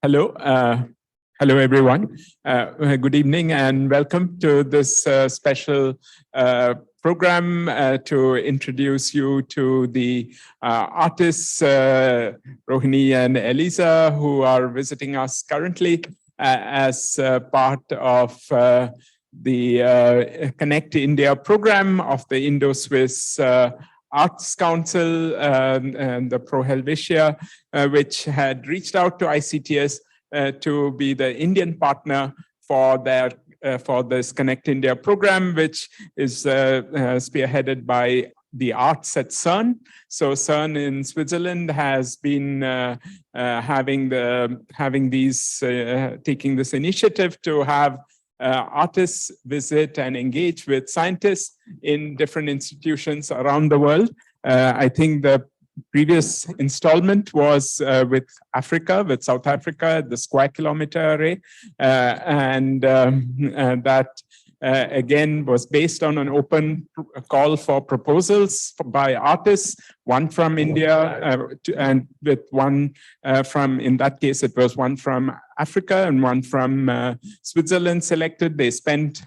Hello, hello everyone. Good evening and welcome to this special program to introduce you to the artists Rohini and Elisa, who are visiting us currently as part of the Connect India program of the Indo-Swiss Arts Council and the Pro Helvetia, which had reached out to ICTS to be the Indian partner for their for this Connect India program, which is spearheaded by the arts at CERN. So CERN in Switzerland has been taking this initiative to have artists visit and engage with scientists in different institutions around the world. I think the previous installment was with Africa, with South Africa, the Square Kilometer Array, and that again was based on an open call for proposals by artists, one from India and with one from, in that case, it was one from Africa and one from Switzerland selected. They spent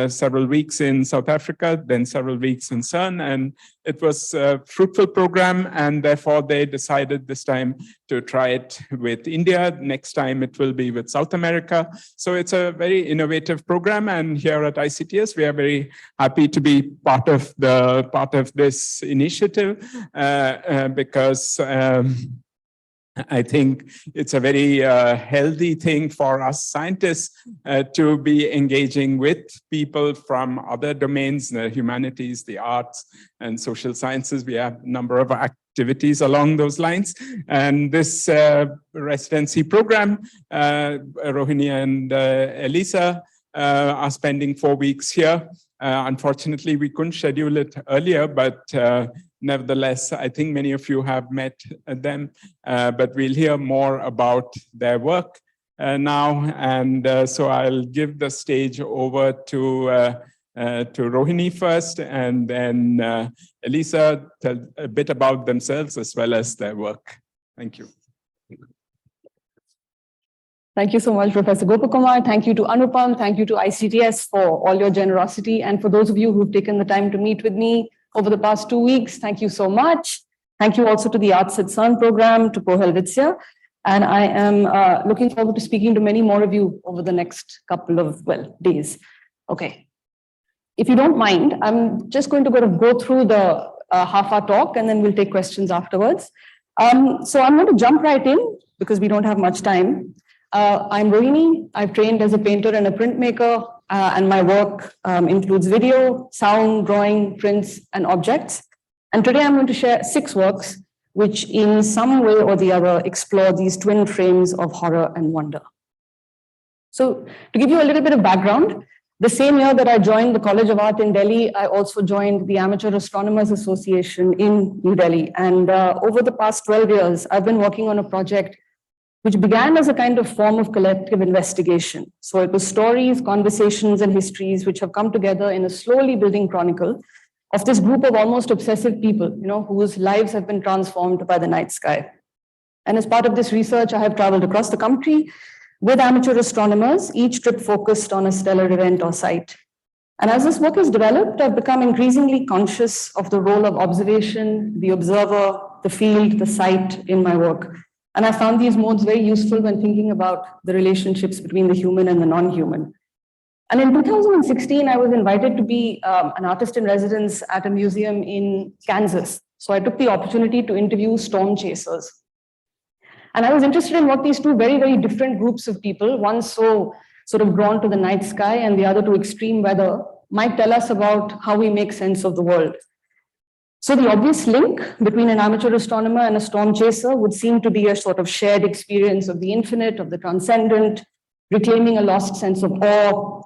several weeks in South Africa, then several weeks in CERN, and it was a fruitful program, and therefore they decided this time to try it with India. Next time it will be with South America. So it's a very innovative program, and here at ICTS we are very happy to be part of this initiative because I think it's a very healthy thing for us scientists to be engaging with people from other domains, the humanities, the arts, and social sciences. We have a number of activities along those lines. And this residency program, Rohini and Elisa are spending 4 weeks here. Unfortunately, we couldn't schedule it earlier, but nevertheless, I think many of you have met them, but we'll hear more about their work now. And so I'll give the stage over to Rohini first, and then Elisa tell a bit about themselves as well as their work. Thank you. Thank you so much, Professor Gopakumar. Thank you to Anupam. Thank you to ICTS for all your generosity. And for those of you who've taken the time to meet with me over the past 2 weeks, thank you so much. Thank you also to the Arts at CERN program, to Pro Helvetia. And I am looking forward to speaking to many more of you over the next couple of, days. Okay. If you don't mind, I'm just going to go through the half-hour talk, and then we'll take questions afterwards. So I'm going to jump right in because we don't have much time. I'm Rohini. I've trained as a painter and a printmaker, and my work includes video, sound, drawing, prints, and objects. And today I'm going to share 6 works which in some way or the other explore these twin frames of horror and wonder. So to give you a little bit of background, the same year that I joined the College of Art in Delhi, I also joined the Amateur Astronomers Association in New Delhi. And over the past 12 years, I've been working on a project which began as a kind of form of collective investigation. So it was stories, conversations, and histories which have come together in a slowly building chronicle of this group of almost obsessive people, whose lives have been transformed by the night sky. And as part of this research, I have traveled across the country with amateur astronomers, each trip focused on a stellar event or site. And as this work has developed, I've become increasingly conscious of the role of observation, the observer, the field, the site in my work. And I found these modes very useful when thinking about the relationships between the human and the non-human. And in 2016, I was invited to be an artist in residence at a museum in Kansas. So I took the opportunity to interview storm chasers. And I was interested in what these two very, very different groups of people, one so sort of drawn to the night sky and the other to extreme weather, might tell us about how we make sense of the world. So the obvious link between an amateur astronomer and a storm chaser would seem to be a sort of shared experience of the infinite, of the transcendent, reclaiming a lost sense of awe,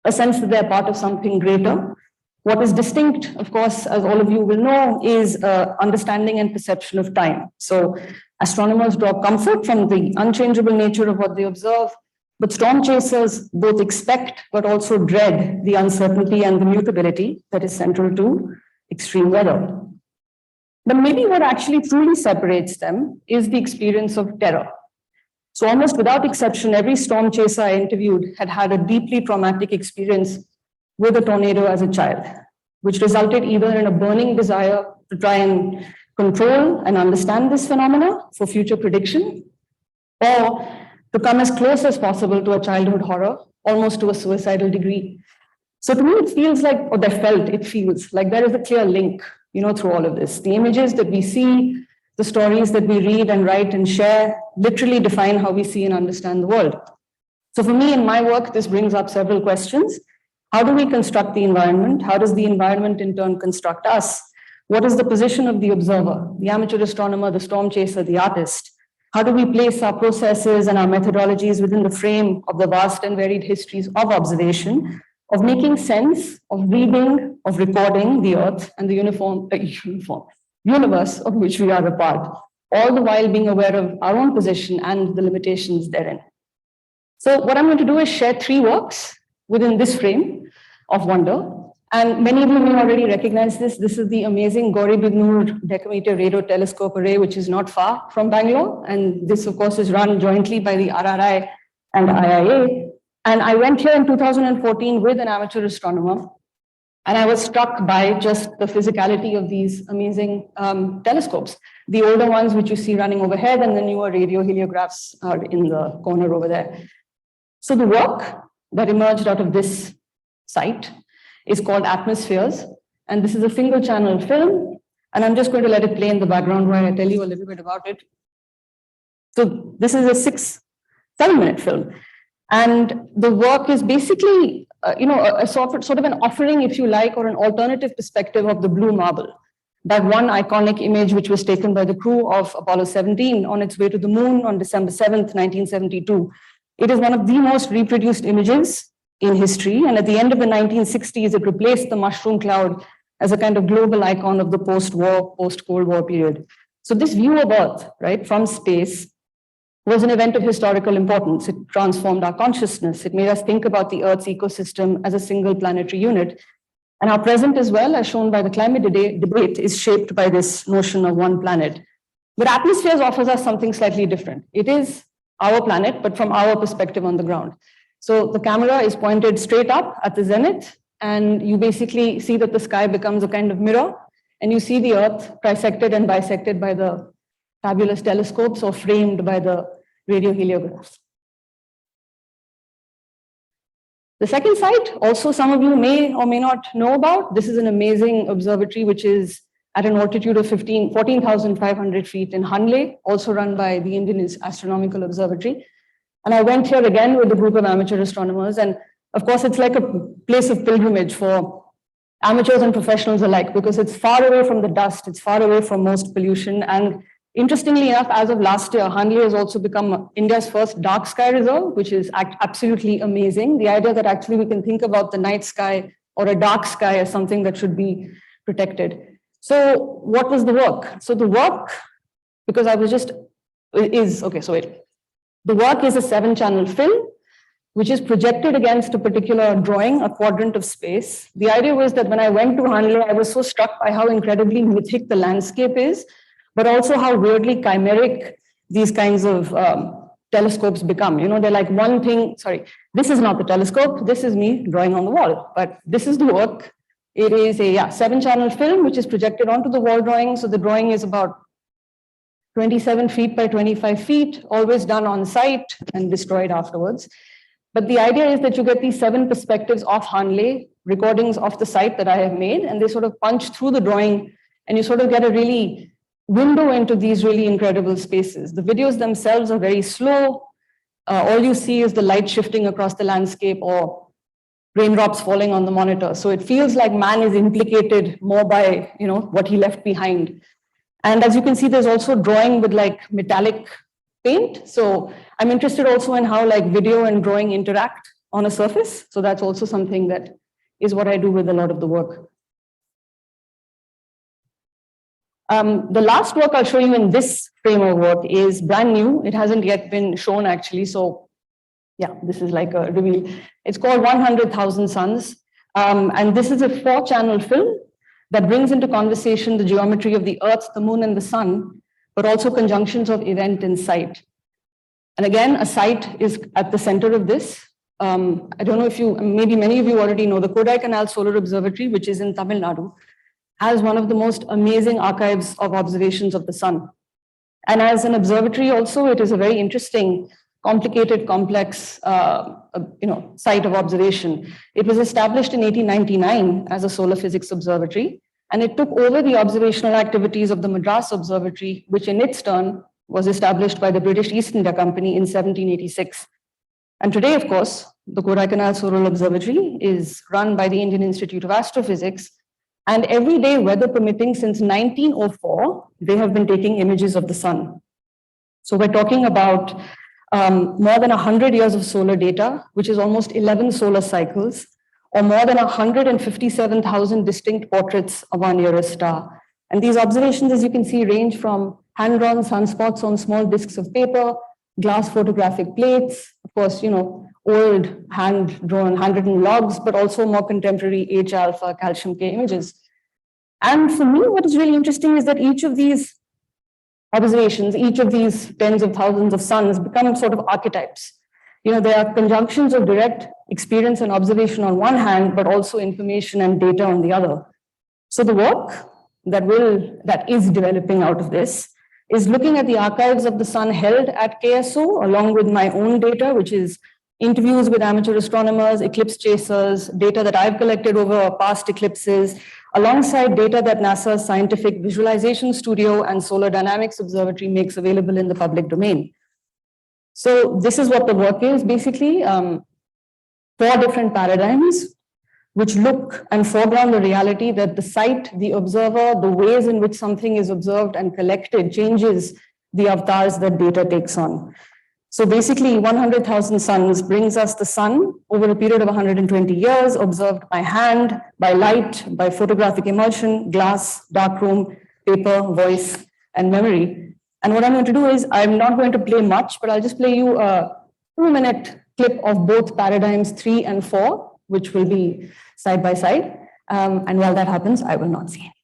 a sense that they're part of something greater. What is distinct, of course, as all of you will know, is understanding and perception of time. So astronomers draw comfort from the unchangeable nature of what they observe, but storm chasers both expect but also dread the uncertainty and the mutability that is central to extreme weather. But maybe what actually truly separates them is the experience of terror. So almost without exception, every storm chaser I interviewed had had a deeply traumatic experience with a tornado as a child, which resulted either in a burning desire to try and control and understand this phenomena for future prediction, or to come as close as possible to a childhood horror, almost to a suicidal degree. So to me, it feels like, or it feels like there is a clear link, through all of this. The images that we see, the stories that we read and write and share literally define how we see and understand the world. So for me, in my work, this brings up several questions. How do we construct the environment? How does the environment in turn construct us? What is the position of the observer, the amateur astronomer, the storm chaser, the artist? How do we place our processes and our methodologies within the frame of the vast and varied histories of observation, of making sense, of reading, of recording the Earth and the universe of which we are a part, all the while being aware of our own position and the limitations therein. So what I'm going to do is share 3 works within this frame of wonder. And many of you may already recognize this. This is the amazing Gauri-Bignur Decameter Radio Telescope Array, which is not far from Bangalore. And this, of course, is run jointly by the RRI and IIA. And I went here in 2014 with an amateur astronomer. And I was struck by just the physicality of these amazing telescopes. The older ones, which you see running overhead, and the newer radio heliographs are in the corner over there. So the work that emerged out of this site is called Atmospheres. And this is a single channel film. And I'm just going to let it play in the background while I tell you a little bit about it. So this is a 7-minute film. And the work is basically, a sort of an offering, if you like, or an alternative perspective of the blue marble. That one iconic image which was taken by the crew of Apollo 17 on its way to the moon on December 7th, 1972. It is one of the most reproduced images in history. And at the end of the 1960s, it replaced the mushroom cloud as a kind of global icon of the post-war, post-Cold War period. So this view of Earth, right, from space was an event of historical importance. It transformed our consciousness. It made us think about the Earth's ecosystem as a single planetary unit. And our present as well, as shown by the climate debate, is shaped by this notion of one planet. But Atmospheres offers us something slightly different. It is our planet, but from our perspective on the ground. So the camera is pointed straight up at the zenith, and you basically see that the sky becomes a kind of mirror, and you see the Earth dissected and bisected by the fabulous telescopes or framed by the radio heliographs. The second site, also some of you may or may not know about. This is an amazing observatory which is at an altitude of 14,500 feet in Hanle, also run by the Indian Astronomical Observatory. And I went here again with a group of amateur astronomers. And of course, it's like a place of pilgrimage for amateurs and professionals alike, because it's far away from the dust, it's far away from most pollution. And interestingly enough, as of last year, Hanle has also become India's first dark sky reserve, which is absolutely amazing. The idea that actually we can think about the night sky or a dark sky as something that should be protected. So what was the work? So the work, because I was just, the work is a 7-channel film, which is projected against a particular drawing, a quadrant of space. The idea was that when I went to Hanle, I was so struck by how incredibly mythic the landscape is, but also how weirdly chimeric these kinds of telescopes become. They're like one thing, this is not the telescope, this is me drawing on the wall, but this is the work. It is a 7-channel film, which is projected onto the wall drawing. So the drawing is about 27 feet by 25 feet, always done on site and destroyed afterwards. But the idea is that you get these 7 perspectives of Hanle, recordings of the site that I have made, and they sort of punch through the drawing, and you sort of get a really window into these really incredible spaces. The videos themselves are very slow. All you see is the light shifting across the landscape or raindrops falling on the monitor. So it feels like man is implicated more by, what he left behind. And as you can see, there's also drawing with like metallic paint. So I'm interested also in how like video and drawing interact on a surface. So that's also something that is what I do with a lot of the work. The last work I'll show you in this frame of work is brand new. It hasn't yet been shown actually. So yeah, this is like a reveal. It's called 100,000 Suns. And this is a 4-channel film that brings into conversation the geometry of the Earth, the moon, and the sun, but also conjunctions of event and sight. And again, a site is at the center of this. I don't know if maybe many of you already know the Kodaikanal Solar Observatory, which is in Tamil Nadu, has one of the most amazing archives of observations of the sun. And as an observatory also, it is a very interesting, complicated, complex site of observation. It was established in 1899 as a solar physics observatory, and it took over the observational activities of the Madras Observatory, which in its turn was established by the British East India Company in 1786. And today, of course, the Kodaikanal Solar Observatory is run by the Indian Institute of Astrophysics. And every day, weather permitting, since 1904, they have been taking images of the sun. So we're talking about more than 100 years of solar data, which is almost 11 solar cycles, or more than 157,000 distinct portraits of our nearest star. And these observations, as you can see, range from hand-drawn sunspots on small discs of paper, glass photographic plates, of course, old hand-drawn, handwritten logs, but also more contemporary H-alpha calcium K images. And for me, what is really interesting is that each of these observations, each of these tens of thousands of suns become sort of archetypes. They are conjunctions of direct experience and observation on one hand, but also information and data on the other. So the work that is developing out of this is looking at the archives of the sun held at KSO, along with my own data, which is interviews with amateur astronomers, eclipse chasers, data that I've collected over past eclipses, alongside data that NASA's Scientific Visualization Studio and Solar Dynamics Observatory makes available in the public domain. So this is what the work is, basically, 4 different paradigms, which look and foreground the reality that the site, the observer, the ways in which something is observed and collected changes the avatars that data takes on. So basically, 100,000 suns brings us the sun over a period of 120 years, observed by hand, by light, by photographic immersion, glass, darkroom, paper, voice, and memory. And what I'm going to do is, I'm not going to play much, but I'll just play you a 2-minute clip of both paradigms 3 and 4, which will be side by side. And while that happens, I will not see anything.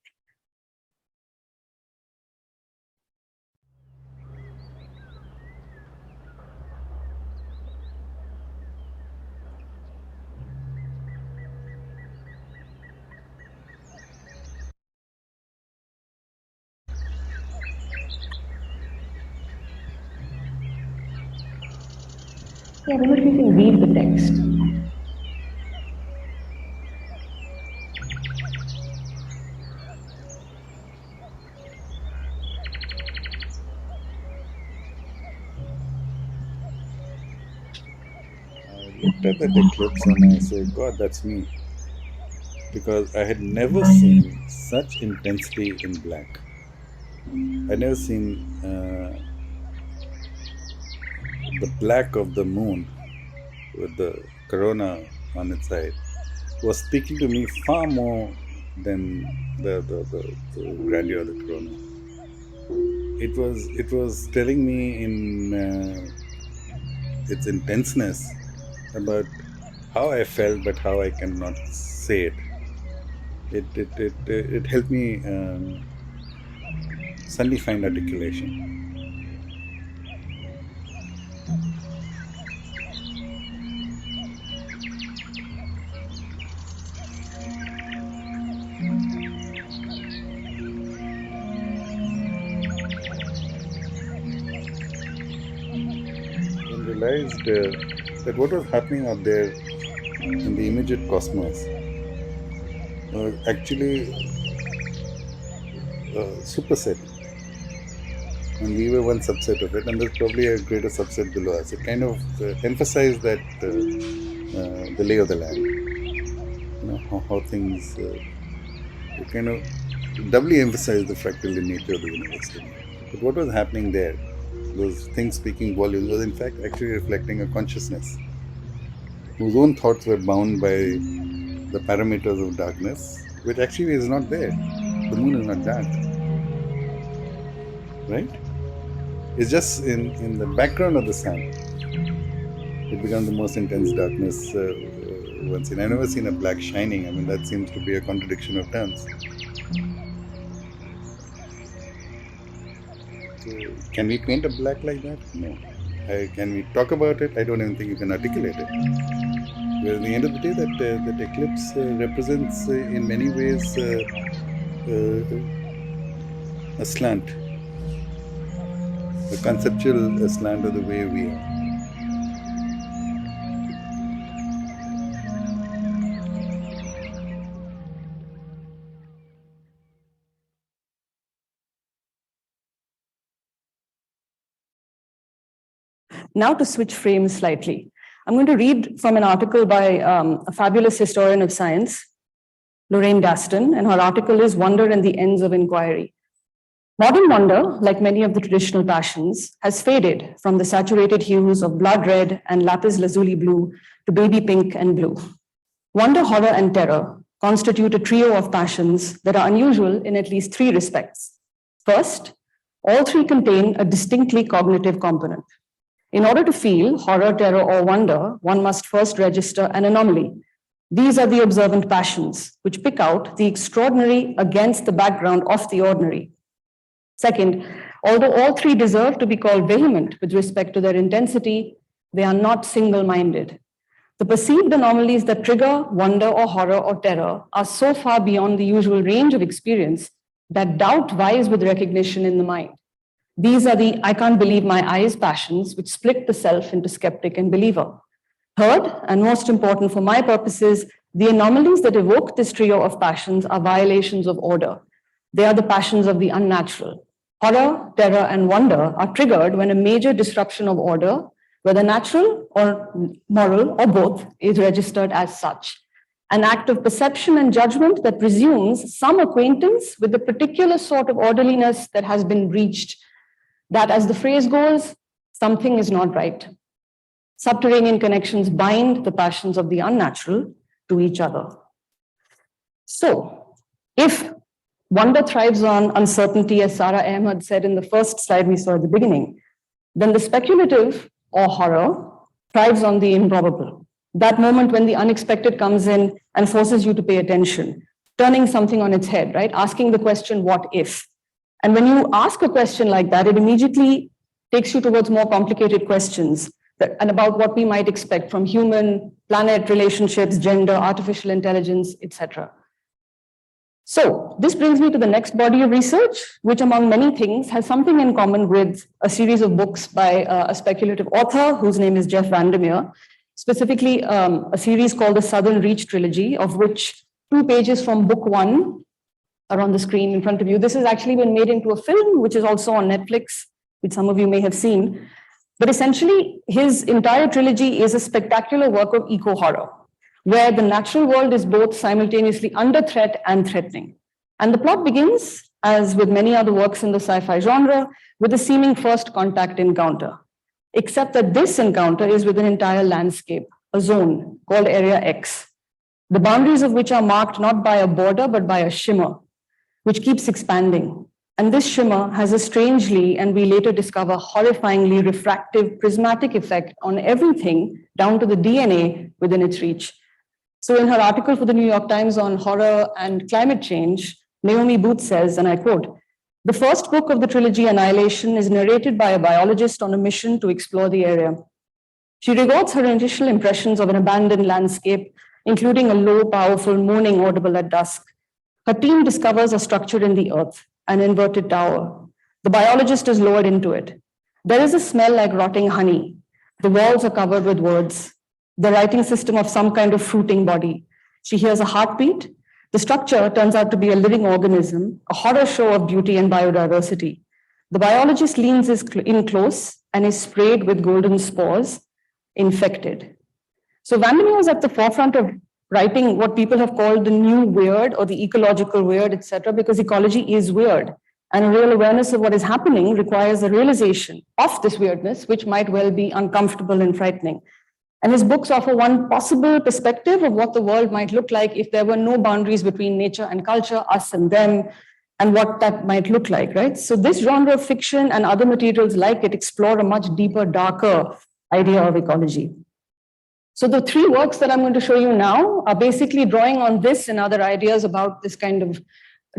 Yeah, I don't know if you can read the text. I looked at that eclipse and I said, God, that's me. Because I had never seen such intensity in black. I'd never seen the black of the moon with the corona on its side was speaking to me far more than the grandeur of the corona. It was telling me in its intenseness about how I felt, but how I cannot say it. It helped me suddenly find articulation. And realized that what was happening out there in the immediate cosmos was actually a superset. And we were one subset of it, and there's probably a greater subset below us. It kind of emphasized that the lay of the land, how things it kind of doubly emphasized the fractal nature of the universe to me. But what was happening there, those things speaking volumes, was in fact actually reflecting a consciousness whose own thoughts were bound by the parameters of darkness, which actually is not there. The moon is not dark, right? It's just in the background of the sun. It becomes the most intense darkness once seen. I've never seen a black shining. I mean, that seems to be a contradiction of terms. So, can we paint a black like that? No. Can we talk about it? I don't even think you can articulate it. Because at the end of the day, that eclipse represents, in many ways, a slant, a conceptual slant of the way we are. Now to switch frames slightly, I'm going to read from an article by a fabulous historian of science, Lorraine Gaston, and her article is Wonder and the Ends of Inquiry. Modern wonder, like many of the traditional passions, has faded from the saturated hues of blood red and lapis lazuli blue to baby pink and blue. Wonder, horror, and terror constitute a trio of passions that are unusual in at least three respects. First, all three contain a distinctly cognitive component. In order to feel horror, terror, or wonder, one must first register an anomaly. These are the observant passions, which pick out the extraordinary against the background of the ordinary. Second, although all three deserve to be called vehement with respect to their intensity, they are not single-minded. The perceived anomalies that trigger wonder or horror or terror are so far beyond the usual range of experience that doubt vies with recognition in the mind. These are the I can't believe my eyes passions, which split the self into skeptic and believer. Third, and most important for my purposes, the anomalies that evoke this trio of passions are violations of order. They are the passions of the unnatural. Horror, terror, and wonder are triggered when a major disruption of order, whether natural or moral or both, is registered as such. An act of perception and judgment that presumes some acquaintance with the particular sort of orderliness that has been reached, that, as the phrase goes, something is not right. Subterranean connections bind the passions of the unnatural to each other. So, if wonder thrives on uncertainty, as Sarah Ahmed said in the first slide we saw at the beginning, then the speculative or horror thrives on the improbable. That moment when the unexpected comes in and forces you to pay attention, turning something on its head, right? Asking the question, what if? And when you ask a question like that, it immediately takes you towards more complicated questions and about what we might expect from human, planet, relationships, gender, artificial intelligence, etc. So this brings me to the next body of research, which among many things has something in common with a series of books by a speculative author whose name is Jeff Vandermeer, specifically a series called the Southern Reach Trilogy, of which 2 pages from book 1 are on the screen in front of you. This has actually been made into a film, which is also on Netflix, which some of you may have seen. But essentially, his entire trilogy is a spectacular work of eco-horror, where the natural world is both simultaneously under threat and threatening. And the plot begins, as with many other works in the sci-fi genre, with a seeming first contact encounter, except that this encounter is with an entire landscape, a zone called Area X, the boundaries of which are marked not by a border, but by a shimmer, which keeps expanding. And this shimmer has a strangely, and we later discover horrifyingly refractive prismatic effect on everything down to the DNA within its reach. So in her article for the New York Times on horror and climate change, Naomi Booth says, and I quote, "The first book of the trilogy, Annihilation, is narrated by a biologist on a mission to explore the area. She records her initial impressions of an abandoned landscape, including a low, powerful moaning audible at dusk. Her team discovers a structure in the earth, an inverted tower. The biologist is lowered into it. There is a smell like rotting honey. The walls are covered with words. The writing system of some kind of fruiting body. She hears a heartbeat. The structure turns out to be a living organism, a horror show of beauty and biodiversity. The biologist leans in close and is sprayed with golden spores, infected." So Vandermeer is at the forefront of writing what people have called the new weird or the ecological weird, etc., because ecology is weird. And a real awareness of what is happening requires a realization of this weirdness, which might well be uncomfortable and frightening. And his books offer one possible perspective of what the world might look like if there were no boundaries between nature and culture, us and them, and what that might look like, right? So this genre of fiction and other materials like it explore a much deeper, darker idea of ecology. So the 3 works that I'm going to show you now are basically drawing on this and other ideas about this kind of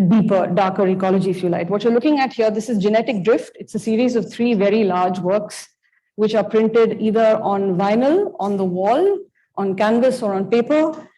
deeper, darker ecology, if you like. What you're looking at here, this is Genetic Drift. It's a series of 3 very large works which are printed either on vinyl, on the wall, on canvas, or on paper.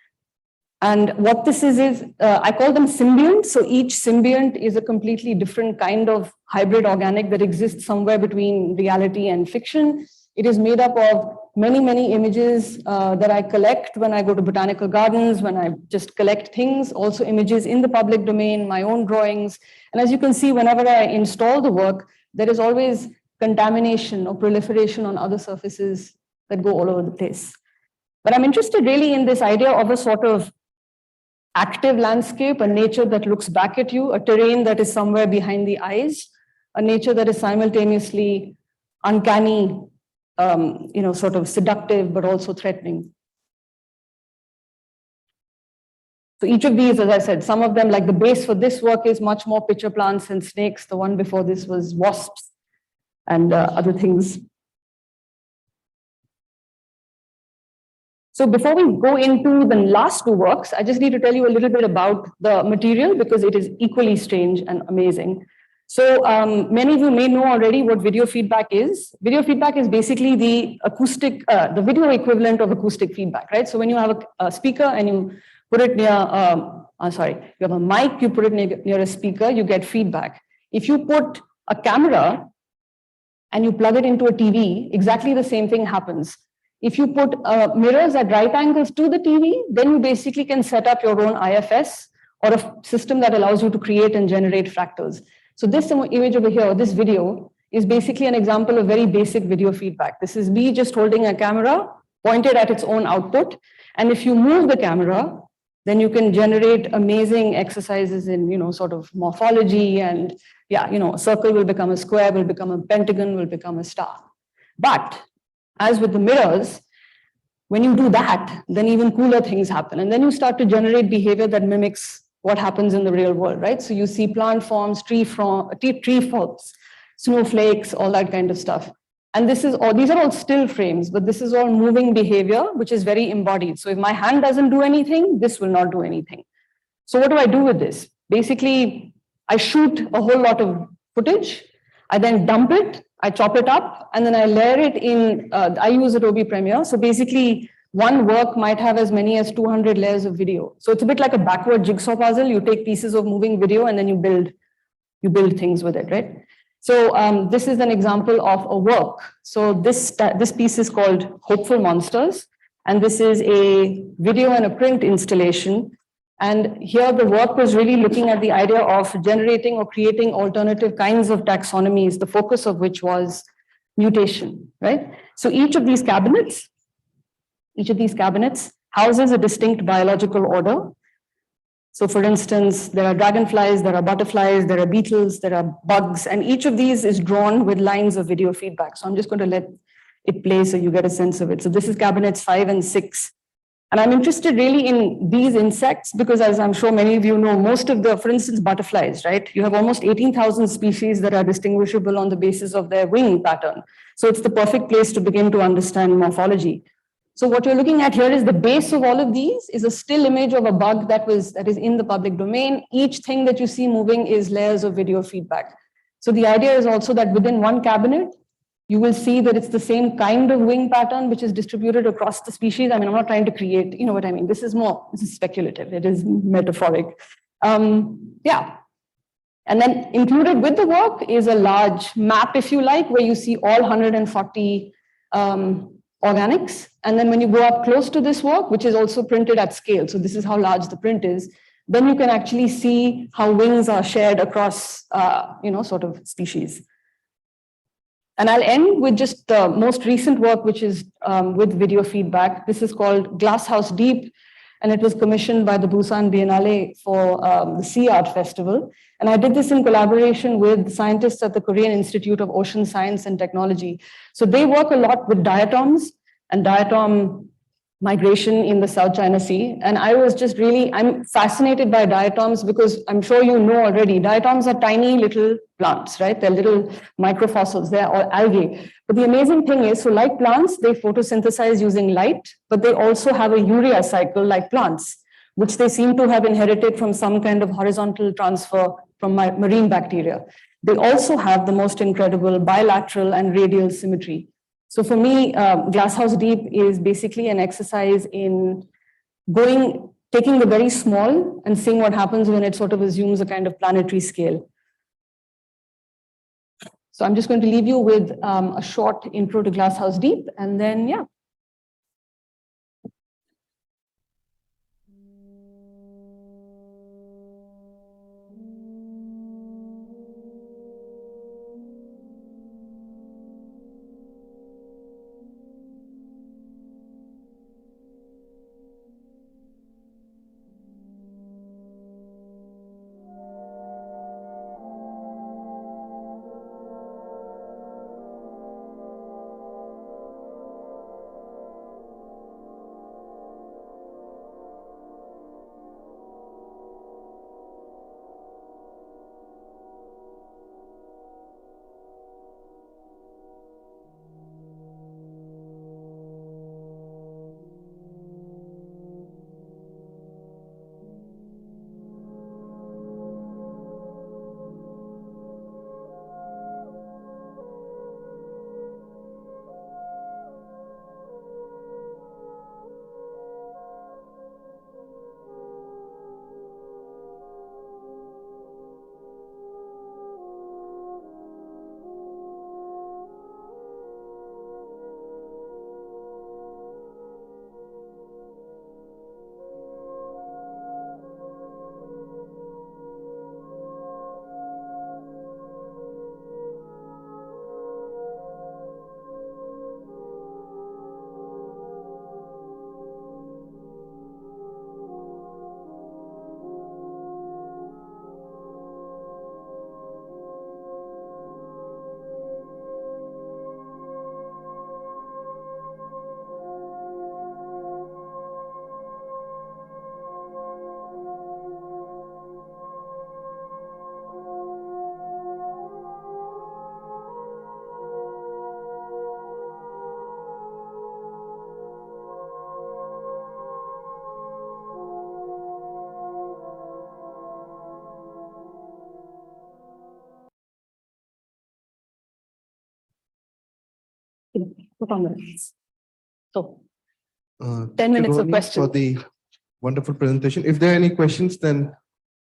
And what this is I call them symbionts. So each symbiont is a completely different kind of hybrid organic that exists somewhere between reality and fiction. It is made up of many, many images that I collect when I go to botanical gardens, when I just collect things, also images in the public domain, my own drawings. And as you can see, whenever I install the work, there is always contamination or proliferation on other surfaces that go all over the place. But I'm interested really in this idea of a sort of active landscape, a nature that looks back at you, a terrain that is somewhere behind the eyes, a nature that is simultaneously uncanny, sort of seductive, but also threatening. So each of these, as I said, some of them, like the base for this work is much more pitcher plants and snakes. The one before this was wasps and other things. So before we go into the last two works, I just need to tell you a little bit about the material because it is equally strange and amazing. So many of you may know already what video feedback is. Video feedback is basically the acoustic, the video equivalent of acoustic feedback, right? So when you have a speaker and you put it near, you have a mic, you put it near a speaker, you get feedback. If you put a camera and you plug it into a TV, exactly the same thing happens. If you put mirrors at right angles to the TV, then you basically can set up your own IFS or a system that allows you to create and generate fractals. So this image over here, this video, is basically an example of very basic video feedback. This is me just holding a camera pointed at its own output. And if you move the camera, then you can generate amazing exercises in, sort of morphology. And a circle will become a square, will become a pentagon, will become a star. But as with the mirrors, when you do that, then even cooler things happen. And then you start to generate behavior that mimics what happens in the real world, right? So you see plant forms, tree forms, snowflakes, all that kind of stuff. And these are all still frames, but this is all moving behavior, which is very embodied. So if my hand doesn't do anything, this will not do anything. So what do I do with this? Basically, I shoot a whole lot of footage. I then dump it, I chop it up, and then I layer it in, I use Adobe Premiere. So basically, one work might have as many as 200 layers of video. So it's a bit like a backward jigsaw puzzle. You take pieces of moving video and then you build things with it, right? So this is an example of a work. So this piece is called Hopeful Monsters. And this is a video and a print installation. And here the work was really looking at the idea of generating or creating alternative kinds of taxonomies, the focus of which was mutation, right? So each of these cabinets houses a distinct biological order. So for instance, there are dragonflies, there are butterflies, there are beetles, there are bugs, and each of these is drawn with lines of video feedback. So I'm just going to let it play so you get a sense of it. So this is cabinets 5 and 6. And I'm interested really in these insects because, as I'm sure many of you know, most of for instance, butterflies, right? You have almost 18,000 species that are distinguishable on the basis of their wing pattern. So it's the perfect place to begin to understand morphology. So what you're looking at here is the base of all of these is a still image of a bug that is in the public domain. Each thing that you see moving is layers of video feedback. So the idea is also that within one cabinet, you will see that it's the same kind of wing pattern which is distributed across the species. I mean, I'm not trying to create, you know what I mean? This is speculative. It is metaphoric. Yeah. And then included with the work is a large map, if you like, where you see all 140 organics. And then when you go up close to this work, which is also printed at scale, so this is how large the print is, then you can actually see how wings are shared across, sort of species. And I'll end with just the most recent work, which is with video feedback. This is called Glasshouse Deep, and it was commissioned by the Busan Biennale for the Sea Art Festival. And I did this in collaboration with scientists at the Korean Institute of Ocean Science and Technology. So they work a lot with diatoms and diatom migration in the South China Sea. And I was just I'm fascinated by diatoms because I'm sure you know already, diatoms are tiny little plants, right? They're little microfossils, they're all algae. But the amazing thing is, so like plants, they photosynthesize using light, but they also have a urea cycle like plants, which they seem to have inherited from some kind of horizontal transfer from marine bacteria. They also have the most incredible bilateral and radial symmetry. So for me, Glasshouse Deep is basically an exercise in taking the very small and seeing what happens when it sort of assumes a kind of planetary scale. So I'm just going to leave you with a short intro to Glasshouse Deep, and then, yeah. Put on the lens. So, 10 Thank you, minutes of Rohini, questions. for the wonderful presentation. If there are any questions, then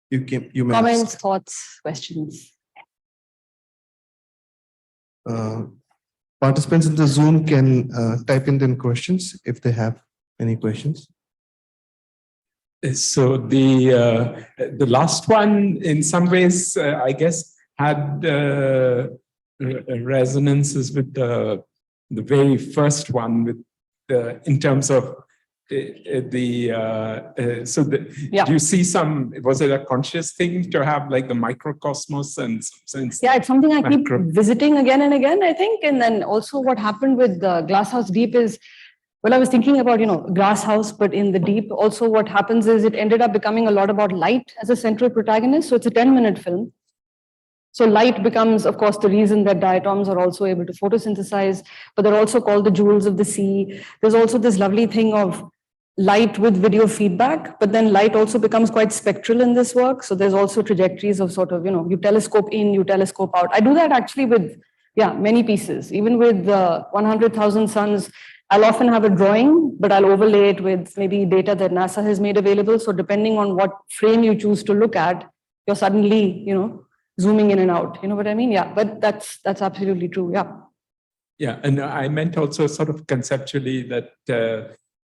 you may Comments, ask. thoughts, questions. Participants in the Zoom can type in their questions if they have any questions. So the last one, in some ways, I guess, had resonances with the very first one, with in terms of Yeah. do you see was it a conscious thing to have like the microcosmos and some sense? Yeah, it's something I keep Macro. visiting again and again, I think. And then also what happened with the Glasshouse Deep is, well, I was thinking about, glass house, but in the deep, also what happens is it ended up becoming a lot about light as a central protagonist. So it's a 10-minute film. So light becomes, of course, the reason that diatoms are also able to photosynthesize, but they're also called the jewels of the sea. There's also this lovely thing of light with video feedback, but then light also becomes quite spectral in this work. So there's also trajectories of sort of, you telescope in, you telescope out. I do that actually with, many pieces. Even with 100,000 suns, I'll often have a drawing, but I'll overlay it with maybe data that NASA has made available. So depending on what frame you choose to look at, you're suddenly, zooming in and out. You know what I mean? Yeah, but that's absolutely true. Yeah. Yeah, and I meant also sort of conceptually that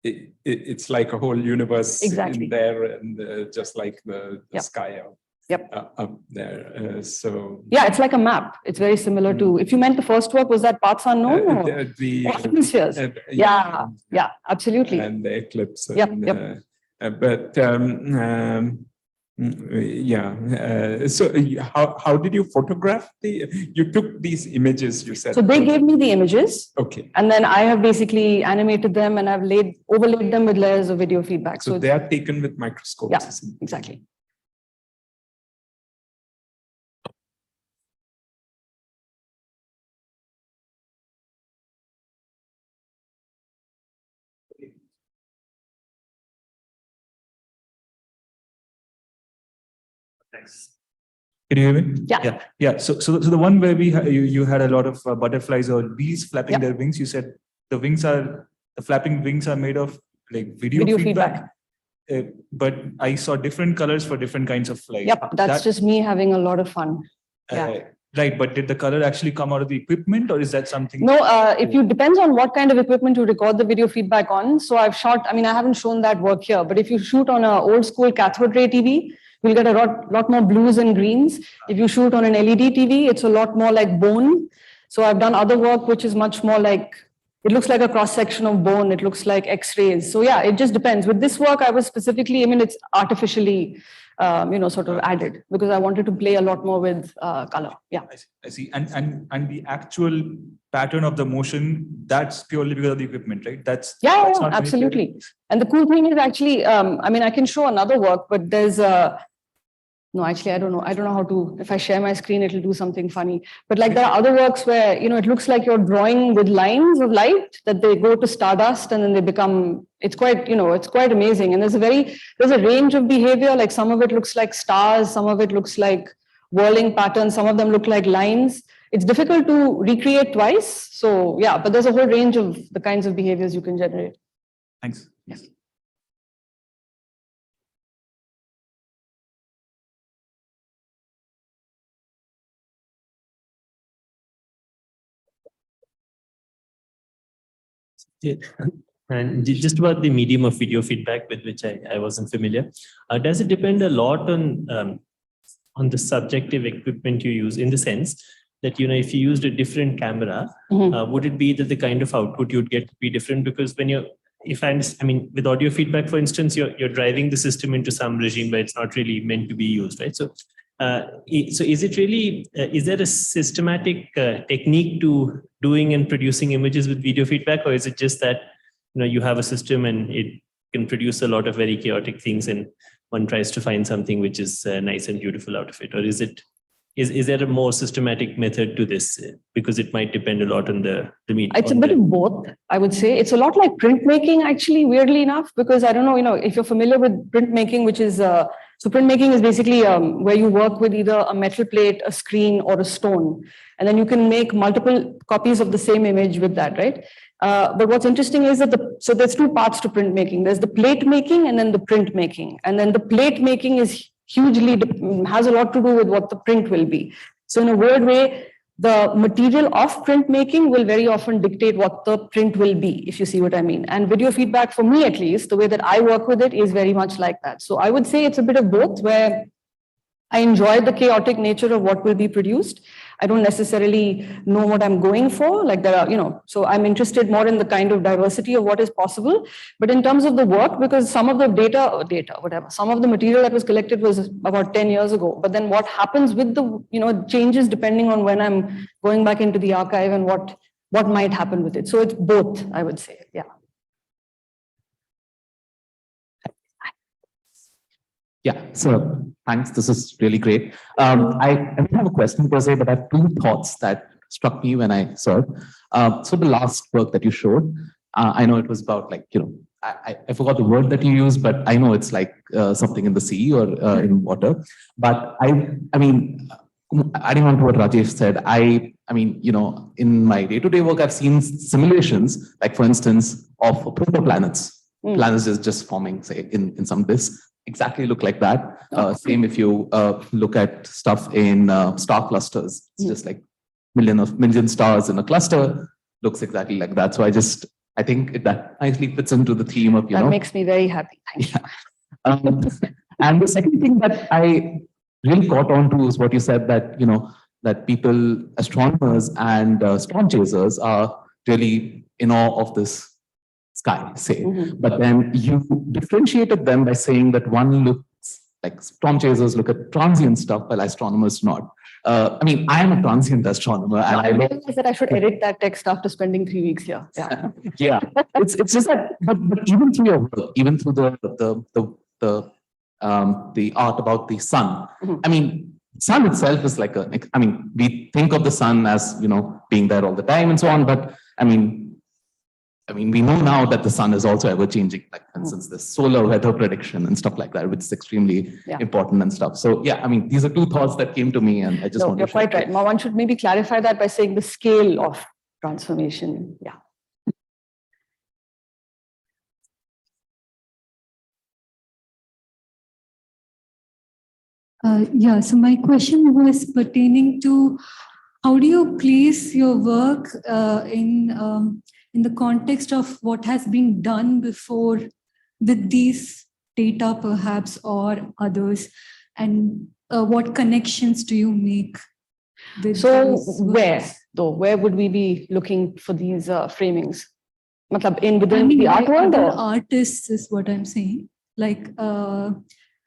it's like a whole universe Exactly. in there, and just like the Yep. sky up there. So yeah, it's like a map. It's very similar to, if you meant the first work, was that Paths Unknown or atmospheres? Yeah, absolutely. And the eclipse. Yep, And, so how did you photograph you took these images, you said? So they gave me the images. Okay. And then I have basically animated them and I've overlaid them with layers of video feedback. So they are taken with microscopes. Yeah, exactly. Thanks. Can you hear me? Yeah. Yeah. So the one where you had a lot of butterflies or bees flapping their wings. You said the flapping wings are made of like video feedback. But I saw different colors for different kinds of flies. Yep, that's just me having a lot of fun. Yeah. Right, but did the color actually come out of the equipment, or is that something? No, depends on what kind of equipment you record the video feedback on. So I've shot, I haven't shown that work here, but if you shoot on an old school cathode ray TV, you'll get a lot more blues and greens. If you shoot on an LED TV, it's a lot more like bone. So I've done other work which is much more like, it looks like a cross section of bone. It looks like X-rays. So yeah, it just depends. With this work, I was specifically, it's artificially, sort of added because I wanted to play a lot more with color. Yeah. I see. And the actual pattern of the motion, that's purely because of the equipment, right? That's not absolutely. And the cool thing is actually, I can show another work, but there's no, actually, I don't know how to, if I share my screen, it'll do something funny. But like there are other works where, it looks like you're drawing with lines of light that they go to stardust and then they become, it's quite amazing. And there's a range of behavior. Like some of it looks like stars, some of it looks like whirling patterns, some of them look like lines. It's difficult to recreate twice. So yeah, but there's a whole range of the kinds of behaviors you can generate. Thanks. Yes. Yeah. And just about the medium of video feedback with which I wasn't familiar, does it depend a lot on the subjective equipment you use, in the sense that, if you used a different camera, would it be that the kind of output you'd get be different? Because when with audio feedback, for instance, you're driving the system into some regime where it's not really meant to be used, right? So is it really, is there a systematic technique to doing and producing images with video feedback, or is it just that, you have a system and it can produce a lot of very chaotic things and one tries to find something which is nice and beautiful out of it? Or is there a more systematic method to this? Because it might depend a lot on the medium. It's a bit of both, I would say. It's a lot like printmaking, actually, weirdly enough, because I don't know, if you're familiar with printmaking, which is, so printmaking is basically where you work with either a metal plate, a screen, or a stone. And then you can make multiple copies of the same image with that, right? But what's interesting is that so there's two parts to printmaking. There's the plate making and then the print making. And then the plate making is has a lot to do with what the print will be. So in a weird way, the material of printmaking will very often dictate what the print will be, if you see what I mean. And video feedback, for me at least, the way that I work with it is very much like that. So I would say it's a bit of both, where I enjoy the chaotic nature of what will be produced. I don't necessarily know what I'm going for. Like there are, so I'm interested more in the kind of diversity of what is possible. But in terms of the work, because some of the some of the material that was collected was about 10 years ago. But then what happens with the, changes depending on when I'm going back into the archive and what might happen with it. So it's both, I would say. Yeah. Yeah, so thanks. This is really great. I don't have a question per se, but I have two thoughts that struck me when I saw it. So the last work that you showed, I know it was about I forgot the word that you used, but I know it's like something in the sea or in water. But adding on to what Rajesh said, in my day-to-day work, I've seen simulations, like for instance, of protoplanets. Planets is just forming, say, in some disk. Exactly look like that. Same if you look at stuff in star clusters. It's just like million stars in a cluster. Looks exactly like that. So I think that nicely fits into the theme of, That makes me very happy. Thank you. And the second thing that I really caught on to is what you said, that, that people, astronomers and storm chasers are really in awe of this sky, say. But then you differentiated them by saying that one looks like storm chasers look at transient stuff while astronomers not. I am a transient astronomer, and I realized that I should edit that text after spending 3 weeks here. Yeah, yeah. It's just that, but even through your work, even through the art about the sun. Sun itself is like we think of the sun as being there all the time and so on, but I mean, we know now that the sun is also ever changing, like for instance, the solar weather prediction and stuff like that, which is extremely important and stuff. So yeah, I mean, these are two thoughts that came to me and I just want to share. You're quite right. One should maybe clarify that by saying the scale of transformation. Yeah. Yeah, so my question was pertaining to how do you place your work in the context of what has been done before with these data perhaps or others, and what connections do you make with So those where works? though? Where would we be looking for these framings? Matlab I within mean, the by art world? other Or? artists is what I'm saying. Like,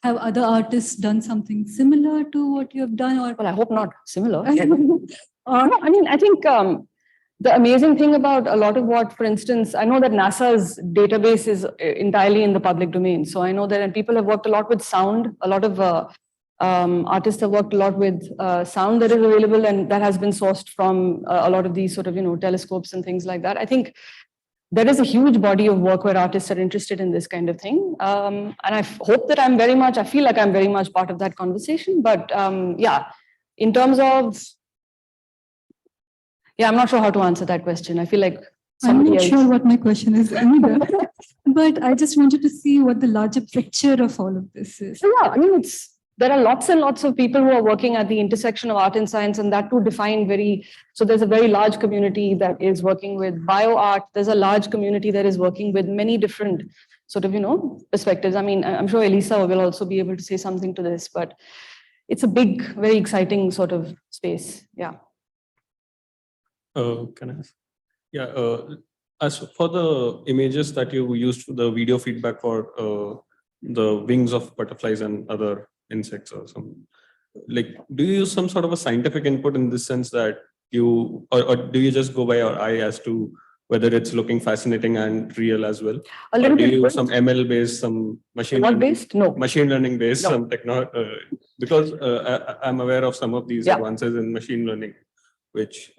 have other artists done something similar to what you have done? Or Well, I hope not similar. or No, I mean, I think the amazing thing about a lot of what, for instance, I know that NASA's database is entirely in the public domain. So I know that and people have worked a lot with sound. A lot of artists have worked a lot with sound that is available and that has been sourced from a lot of these sort of, telescopes and things like that. I think there is a huge body of work where artists are interested in this kind of thing. And I hope that I feel like I'm very much part of that conversation. But yeah, in terms of, I'm not sure how to answer that question. I feel like I'm not else. sure what my question is either, but I just wanted to see what the larger picture of all of this is. So yeah, I mean, there are lots and lots of people who are working at the intersection of art and science, and that too defined so there's a very large community that is working with bioart. There's a large community that is working with many different sort of, perspectives. I mean, I'm sure Elisa will also be able to say something to this, but it's a big, very exciting sort of space. Yeah. Can I ask? Yeah, as for the images that you used for the video feedback for the wings of butterflies and other insects or some, like, do you use some sort of a scientific input in this sense that or do you just go by your eye as to whether it's looking fascinating and real as well? A little do bit. you use some ML based, some machine What learning, based? No. machine learning based, No. some because I'm aware of some of these advances in machine learning, which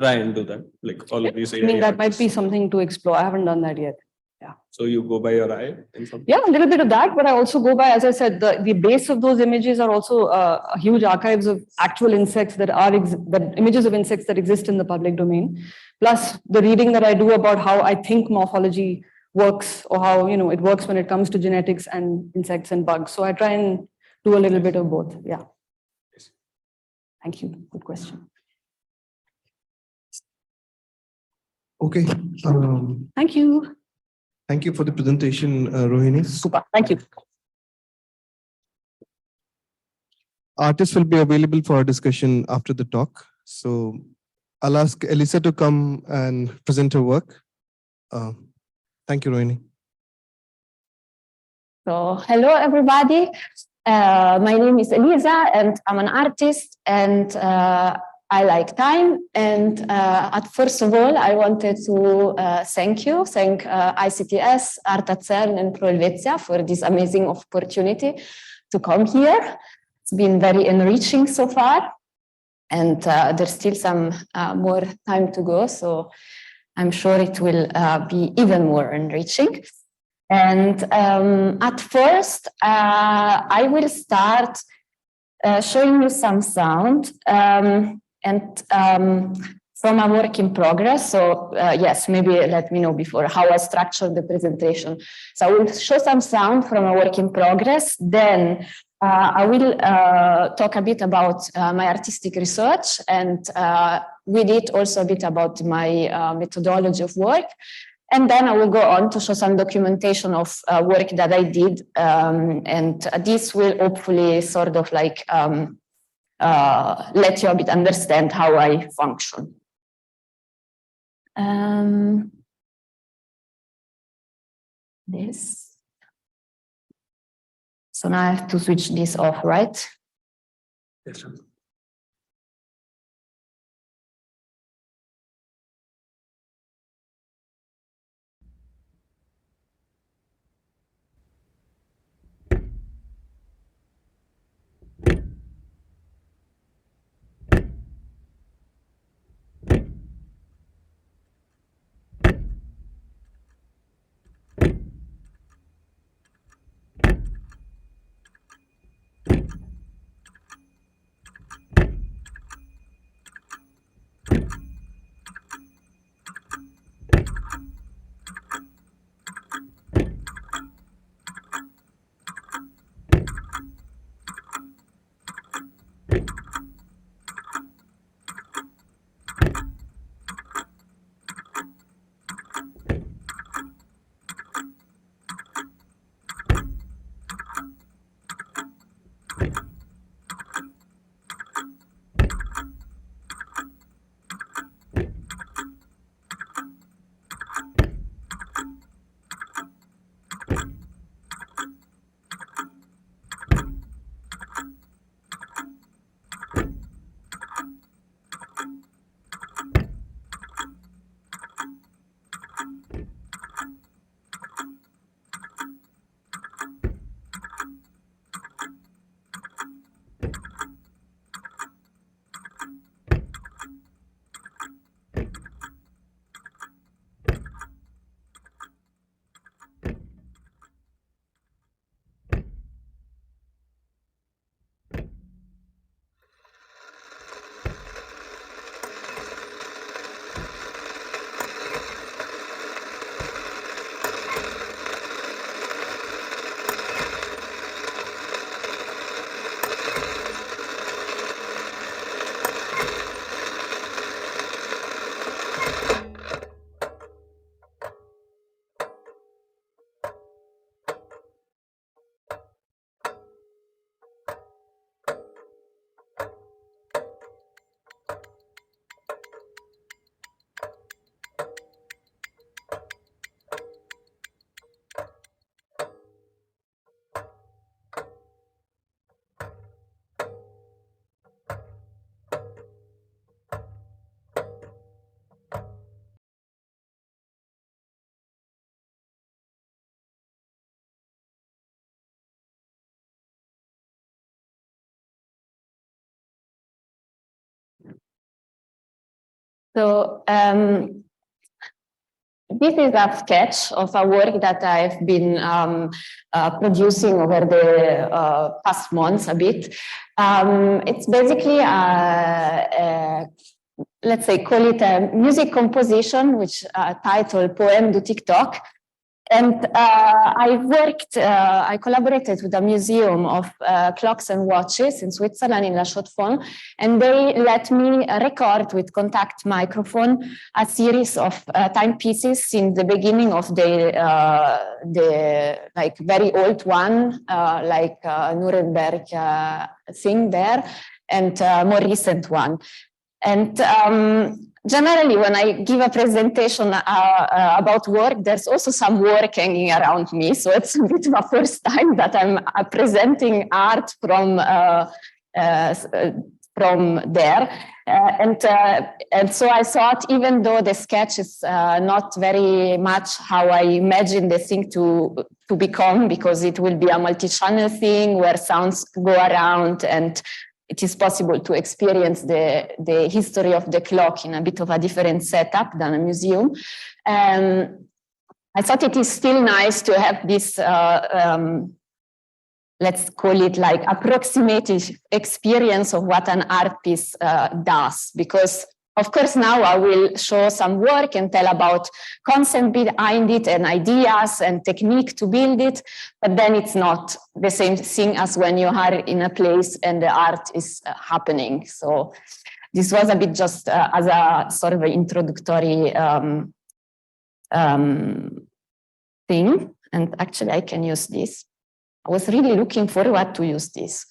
try and do that, like all of these AI I mean, that images. might be something to explore. I haven't done that yet. Yeah. So you go by your eye in some? Yeah, a little bit of that, but I also go by, as I said, the base of those images are also huge archives of actual insects that are the images of insects that exist in the public domain, plus the reading that I do about how I think morphology works or how it works when it comes to genetics and insects and bugs. So I try and do a little bit of both. Yeah. Thank you. Good question. Okay. Thank you. Thank you for the presentation, Rohini. Super. Thank you. Artists will be available for our discussion after the talk. So I'll ask Elisa to come and present her work. Thank you, Rohini. So, hello, everybody. My name is Elisa, and I'm an artist, and I like time. And first of all, I wanted to thank ICTS, Art at CERN, and Pro Helvetia for this amazing opportunity to come here. It's been very enriching so far, and there's still some more time to go, so I'm sure it will be even more enriching. And at first, I will start showing you some sound from a work in progress. So yes, maybe let me know before how I structure the presentation. So I will show some sound from a work in progress. Then I will talk a bit about my artistic research, and with it also a bit about my methodology of work. And then I will go on to show some documentation of work that I did. And this will hopefully sort of like let you a bit understand how I function. This. So now I have to switch this off, right? Yes, sir. So this is a sketch of a work that I've been producing over the past months a bit. It's basically let's say, call it a music composition, which titled Poème du TikTok. And I collaborated with a museum of clocks and watches in Switzerland, in La Chaux-de-Fonds, and they let me record with contact microphone a series of timepieces in the beginning of the like very old one, like Nuremberg thing there, and more recent one. And generally, when I give a presentation about work, there's also some work hanging around me. So it's a bit of a first time that I'm presenting art from there. And so I thought, even though the sketch is not very much how I imagine the thing to become, because it will be a multi-channel thing where sounds go around and it is possible to experience the history of the clock in a bit of a different setup than a museum. I thought it is still nice to have this, let's call it like approximative experience of what an art piece does, because of course now I will show some work and tell about concept behind it and ideas and technique to build it, but then it's not the same thing as when you are in a place and the art is happening. So this was a bit just as a sort of introductory thing. And actually I can use this. I was really looking forward to use this.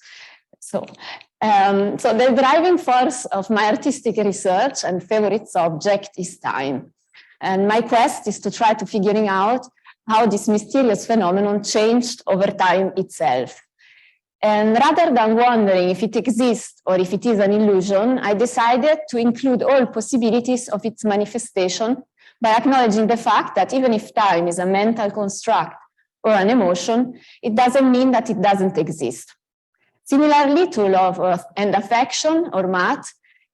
So the driving force of my artistic research and favorite subject is time. And my quest is to try to figuring out how this mysterious phenomenon changed over time itself. And rather than wondering if it exists or if it is an illusion, I decided to include all possibilities of its manifestation by acknowledging the fact that even if time is a mental construct or an emotion, it doesn't mean that it doesn't exist. Similarly to love and affection or math,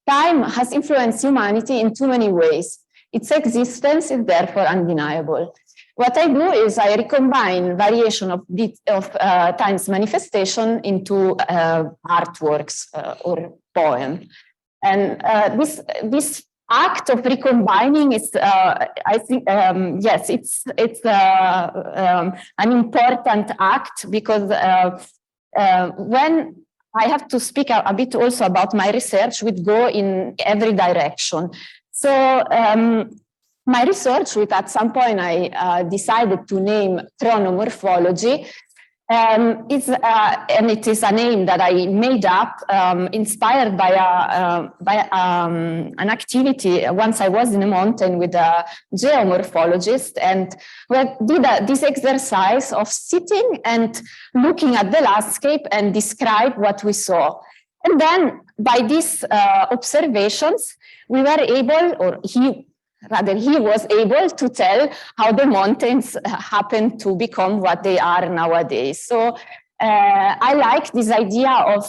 time has influenced humanity in too many ways. Its existence is therefore undeniable. What I do is I recombine variation of time's manifestation into artworks or poem. And this act of recombining is, I think, yes, it's an important act, because when I have to speak a bit also about my research, which go in every direction. So my research, which at some point I decided to name chronomorphology, and it is a name that I made up, inspired by an activity. Once I was in a mountain with a geomorphologist, and we did this exercise of sitting and looking at the landscape and describe what we saw. And then by these observations, we were able, or he was able to tell how the mountains happen to become what they are nowadays. So I like this idea of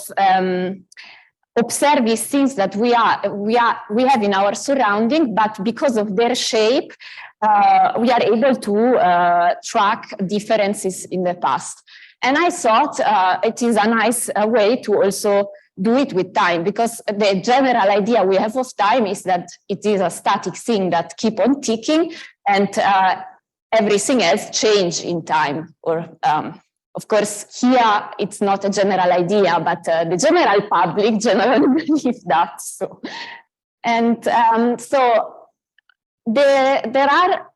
observing things that we have in our surrounding, but because of their shape, we are able to track differences in the past. And I thought it is a nice way to also do it with time, because the general idea we have of time is that it is a static thing that keep on ticking, and everything else change in time. Or of course, here it's not a general idea, but the general public generally believes that. So, and so there are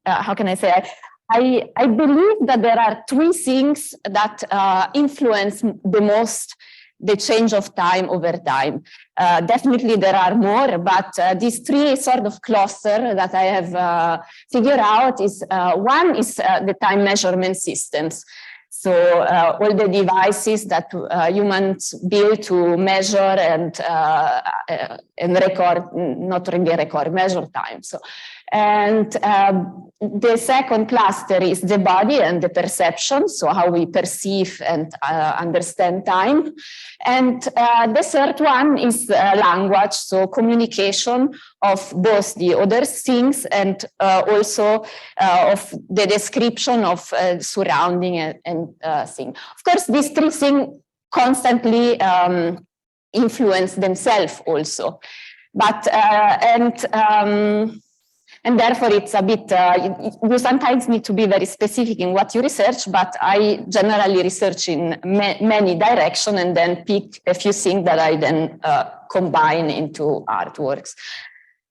how can I say? I believe that there are three things that influence the most the change of time over time. Definitely there are more, but these three sort of cluster that I have figured out is, one is the time measurement systems. So all the devices that humans build to measure and record, not really record, measure time. So And the second cluster is the body and the perception, so how we perceive and understand time. And the third one is language, so communication of both the other things and also of the description of surrounding and thing. Of course, these three things constantly influence themselves also. But, and therefore it's a bit, you sometimes need to be very specific in what you research, but I generally research in many directions and then pick a few things that I then combine into artworks.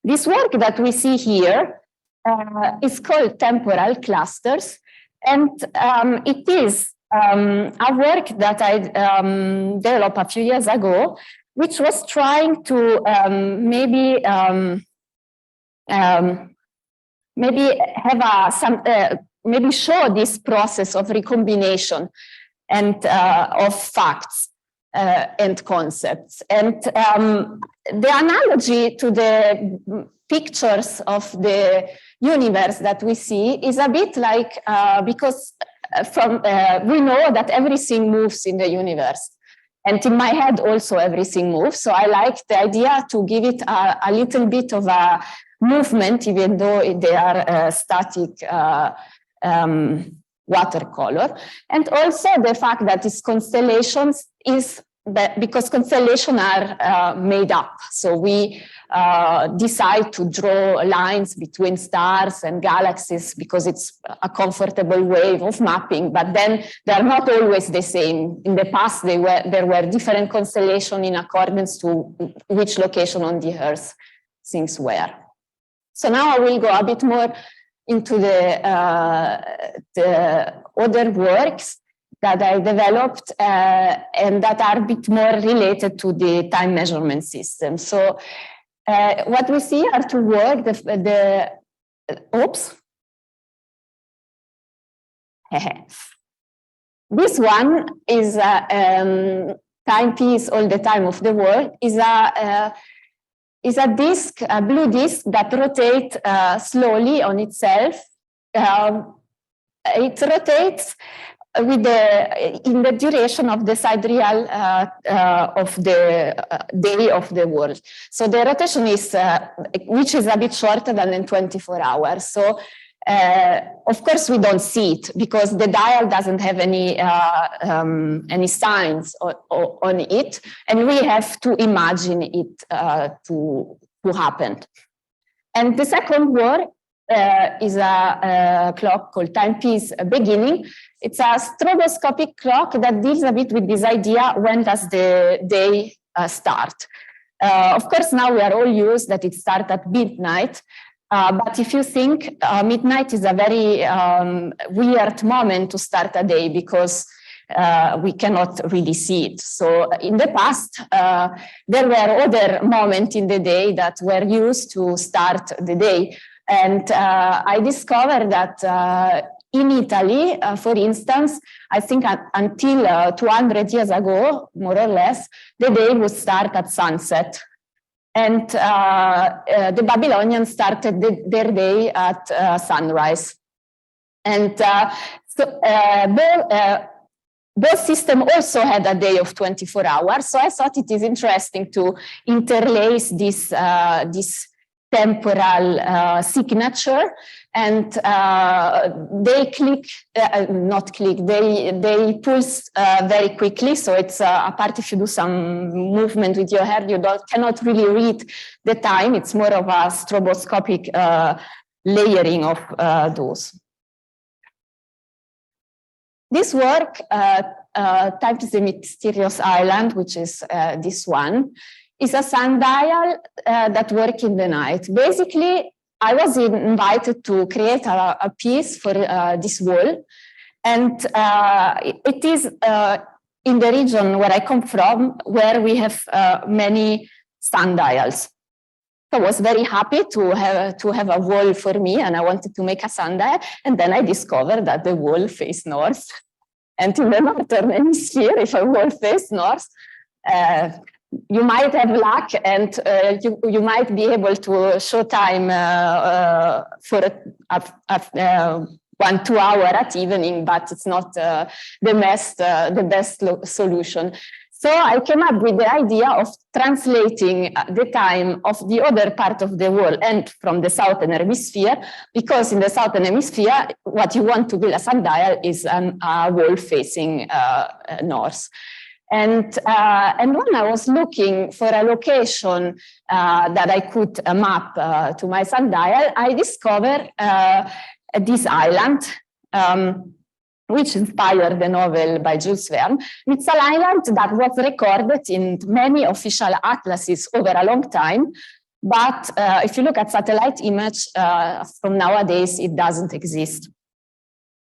This work that we see here is called temporal clusters, and it is a work that I developed a few years ago, which was trying to maybe have maybe show this process of recombination and of facts and concepts. And the analogy to the pictures of the universe that we see is a bit like, because we know that everything moves in the universe. And in my head also everything moves. So I like the idea to give it a little bit of a movement, even though they are static watercolor. And also the fact that these constellations is because constellations are made up. So we decide to draw lines between stars and galaxies because it's a comfortable way of mapping, but then they're not always the same. In the past, there were different constellations in accordance to which location on the Earth things were. So now I will go a bit more into the other works that I developed and that are a bit more related to the time measurement system. So what we see are two works, oops. This one is a timepiece all the time of the world, is a disc, a blue disc that rotates slowly on itself. It rotates with in the duration of the sidereal of the day of the world. So the rotation is, which is a bit shorter than 24 hours. So of course we don't see it because the dial doesn't have any signs on it, and we have to imagine it to happen. And the second work is a clock called Timepiece Beginning. It's a stroboscopic clock that deals a bit with this idea, when does the day start? Of course, now we are all used that it starts at midnight, but if you think midnight is a very weird moment to start a day because we cannot really see it. So in the past, there were other moments in the day that were used to start the day. And I discovered that in Italy, for instance, I think until 200 years ago, more or less, the day would start at sunset. And the Babylonians started their day at sunrise. And both systems also had a day of 24 hours. So I thought it is interesting to interlace this temporal signature, and they they pulse very quickly. So it's a part, if you do some movement with your hair, you cannot really read the time. It's more of a stroboscopic layering of those. This work, Time is the Mysterious Island, which is this one, is a sundial that works in the night. Basically, I was invited to create a piece for this wall, and it is in the region where I come from, where we have many sundials. I was very happy to have a wall for me, and I wanted to make a sundial, and then I discovered that the wall faces north. And in the northern hemisphere, if a wall faces north, you might have luck and you might be able to show time for 1-2 hours at evening, but it's not the best solution. So I came up with the idea of translating the time of the other part of the world and from the southern hemisphere, because in the southern hemisphere, what you want to build a sundial is a wall facing north. And when I was looking for a location that I could map to my sundial, I discovered this island, which inspired the novel by Jules Verne. It's an island that was recorded in many official atlases over a long time, but if you look at satellite image from nowadays, it doesn't exist.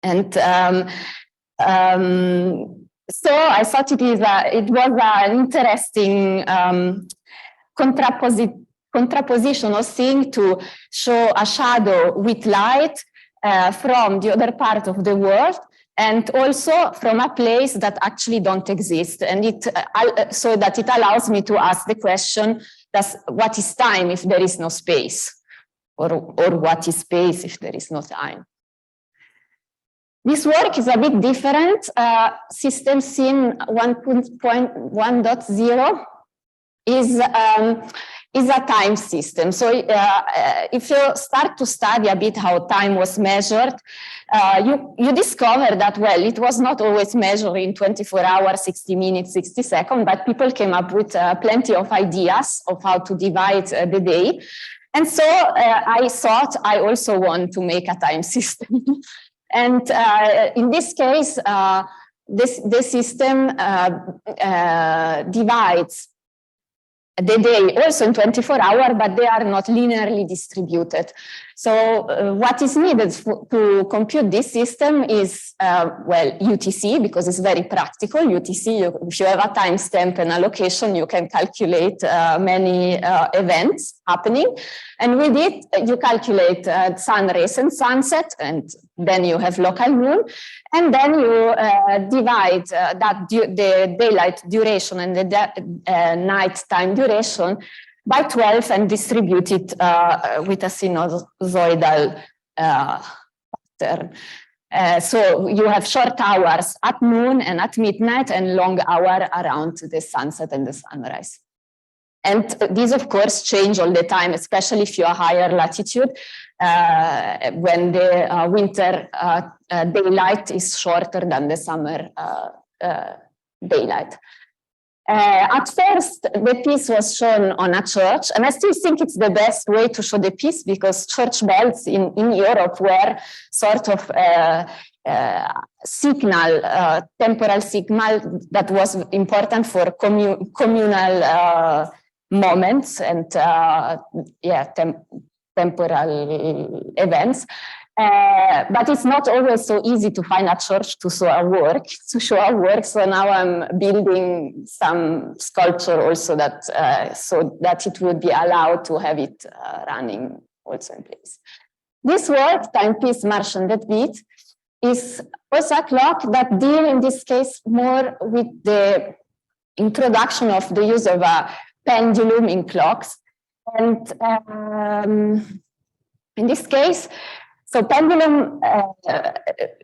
And so I thought it was an interesting contrapositional thing to show a shadow with light from the other part of the world, and also from a place that actually don't exist. And so that it allows me to ask the question, what is time if there is no space? Or what is space if there is no time? This work is a bit different. System Scene 1.1.0 is a time system. So if you start to study a bit how time was measured, you discover that, well, it was not always measured in 24 hours, 60 minutes, 60 seconds, but people came up with plenty of ideas of how to divide the day. And so I thought I also want to make a time system. And in this case, the system divides the day also in 24 hours, but they are not linearly distributed. So what is needed to compute this system is, well, UTC, because it's very practical. UTC, if you have a timestamp and a location, you can calculate many events happening. And with it, you calculate sun rays and sunset, and then you have local moon. And then you divide the daylight duration and the nighttime duration by 12 and distribute it with a sinusoidal pattern. So you have short hours at noon and at midnight and long hour around the sunset and the sunrise. And these, of course, change all the time, especially if you're higher latitude, when the winter daylight is shorter than the summer daylight. At first, the piece was shown on a church, and I still think it's the best way to show the piece because church bells in Europe were sort of signal, temporal signal that was important for communal moments and temporal events. But it's not always so easy to find a church to show a work. So now I'm building some sculpture also that so that it would be allowed to have it running also in place. This work, Timepiece Martian Dead Beat, is also a clock that deals in this case more with the introduction of the use of a pendulum in clocks. And in this case, so pendulum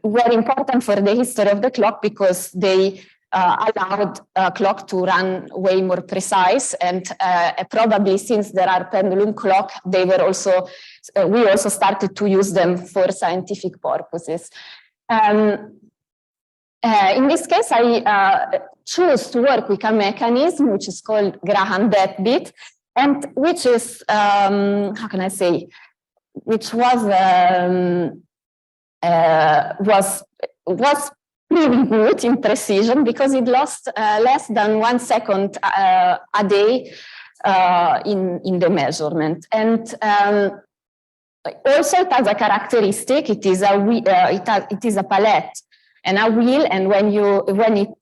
were important for the history of the clock because they allowed a clock to run way more precise, and probably since there are pendulum clock, they were also we also started to use them for scientific purposes. In this case, I choose to work with a mechanism which is called Graham deadbeat, and which is how can I say? Which was pretty good in precision because it lost less than 1 second a day in the measurement. And also it has a characteristic. It is a palette and a wheel. And when it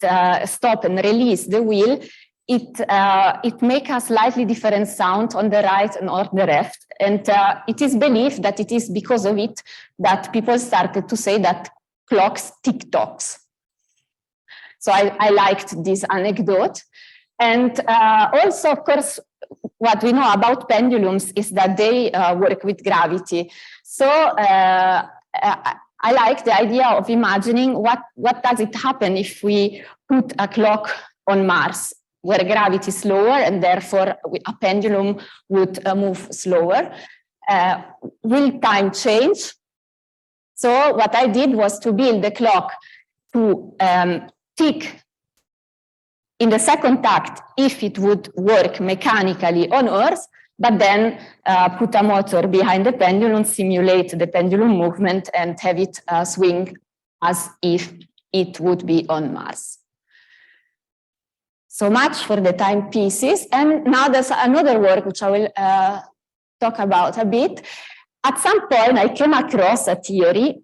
stop and release the wheel, it makes a slightly different sound on the right and on the left. And it is believed that it is because of it that people started to say that clocks tick-tocks. So I liked this anecdote. And also, of course, what we know about pendulums is that they work with gravity. So I like the idea of imagining what does it happen if we put a clock on Mars, where gravity is lower and therefore a pendulum would move slower. Will time change? So what I did was to build the clock to tick in the second tact if it would work mechanically on Earth, but then put a motor behind the pendulum, simulate the pendulum movement, and have it swing as if it would be on Mars. So much for the timepieces. And now there's another work which I will talk about a bit. At some point, I came across a theory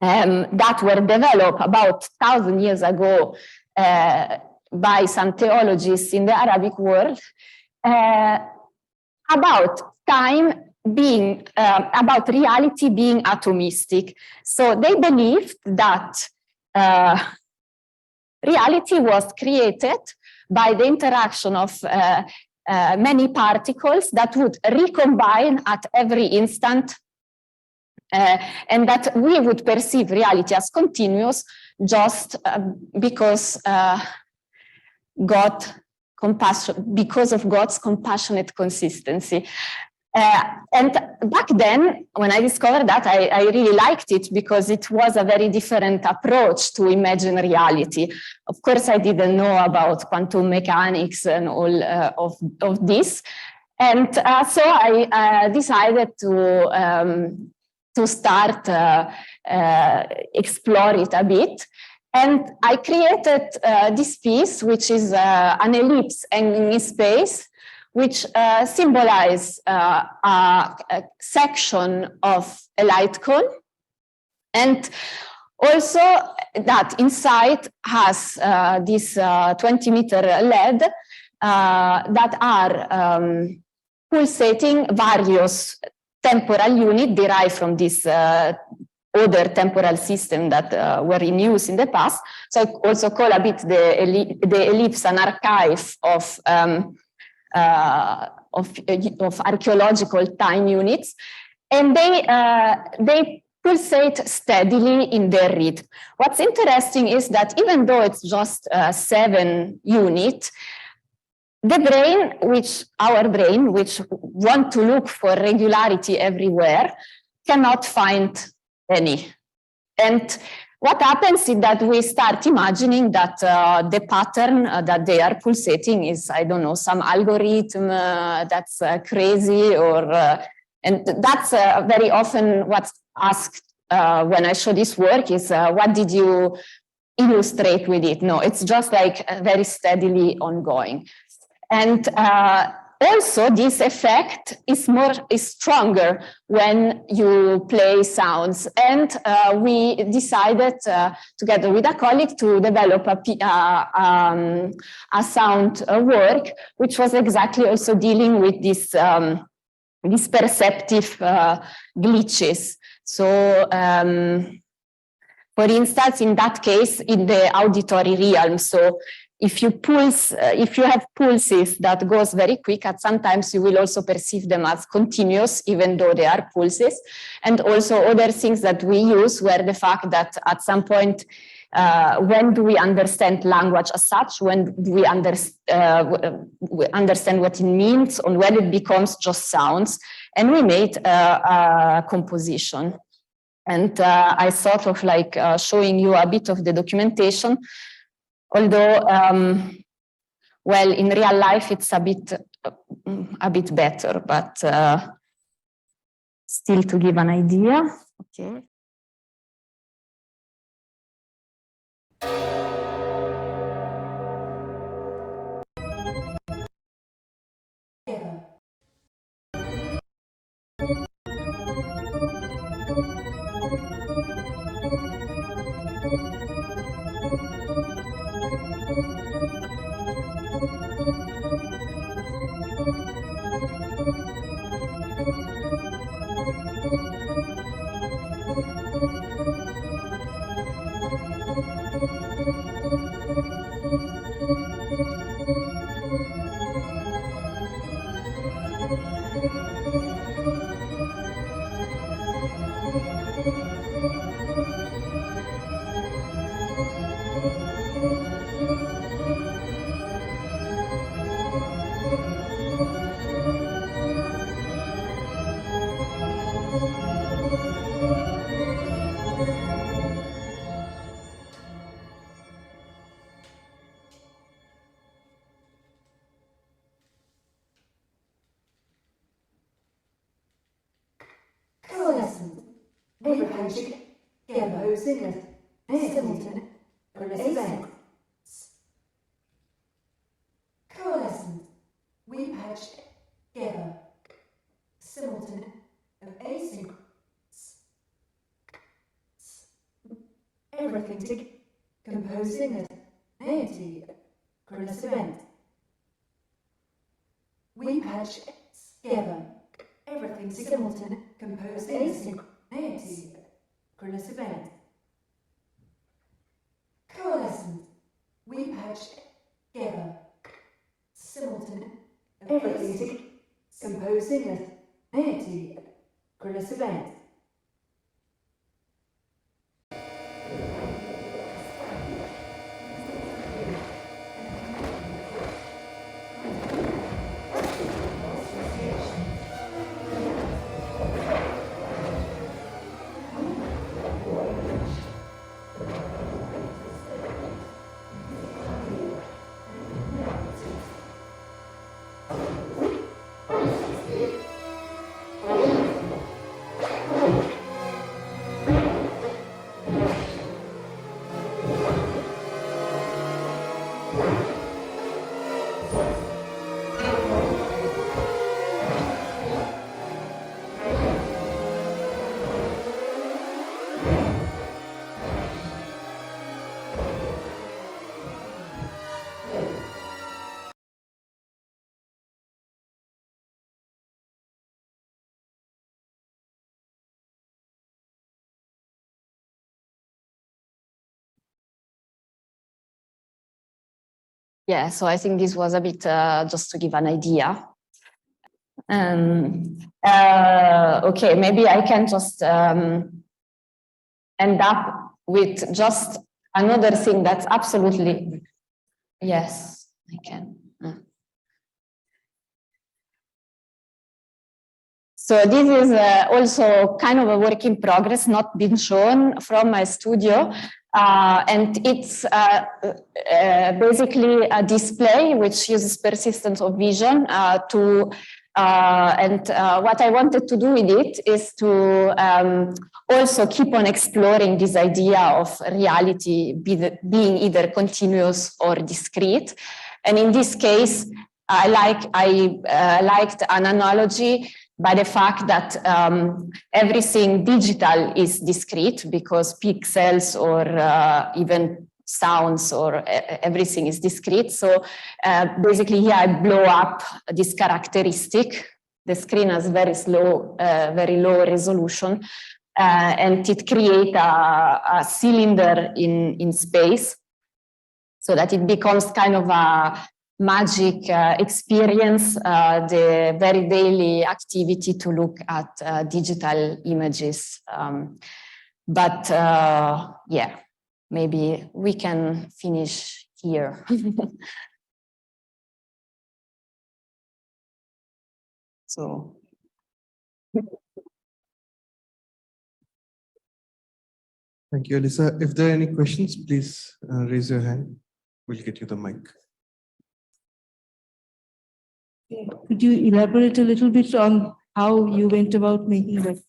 that were developed about 1,000 years ago by some theologians in the Arabic world about time being, about reality being atomistic. So they believed that reality was created by the interaction of many particles that would recombine at every instant, and that we would perceive reality as continuous just because because of God's compassionate consistency. And back then, when I discovered that, I really liked it because it was a very different approach to imagine reality. Of course, I didn't know about quantum mechanics and all of this. And so I decided to start explore it a bit. And I created this piece, which is an ellipse hanging in space, which symbolize a section of a light cone. And also that inside has this 20-meter LED that are pulsating various temporal units derived from this other temporal system that were in use in the past. So I also call a bit the ellipse an archive of archaeological time units, and they pulsate steadily in their read. What's interesting is that even though it's just 7 units, the brain, our brain, which want to look for regularity everywhere, cannot find any. And what happens is that we start imagining that the pattern that they are pulsating is, I don't know, some algorithm that's crazy, or and that's very often what's asked when I show this work is, what did you illustrate with it? No, it's just like very steadily ongoing. And also, this effect is stronger when you play sounds. And we decided, together with a colleague, to develop a sound work, which was exactly also dealing with this, these perceptive glitches. So, for instance, in that case, in the auditory realm, so if you have pulses that goes very quick, at sometimes you will also perceive them as continuous, even though they are pulses. And also other things that we use were the fact that at some point, when do we understand language as such? When do we understand what it means, and when it becomes just sounds? And we made a composition. And I thought of like showing you a bit of the documentation. Although, well, in real life, it's a bit better, but still to give an idea. Okay. Everything together, singers, simultaneous, coalescent. Coalescent. We patch together. Simultaneous, asynchronous. Everything together, composing it, anti-coalescent. We patch together. Everything simultaneous, composing asynchronous, anti-coalescent. Coalescent. We patch together. Simultaneous. Everything together. Composing it. Anti-coalescent. Yeah, so I think this was a bit just to give an idea. Okay, maybe I can just end up with just another thing that's absolutely, yes, I can. So this is also kind of a work in progress, not been shown from my studio. And it's basically a display which uses persistence of vision to, what I wanted to do with it is to also keep on exploring this idea of reality being either continuous or discrete. And in this case, I liked an analogy by the fact that everything digital is discrete because pixels or even sounds or everything is discrete. So basically here I blow up this characteristic. The screen has very low resolution, and it creates a cylinder in space so that it becomes kind of a magic experience, the very daily activity to look at digital images. But yeah, maybe we can finish here. So. Thank you, Elisa. If there are any questions, please raise your hand. We'll get you the mic. Could you elaborate a little bit on how you went about making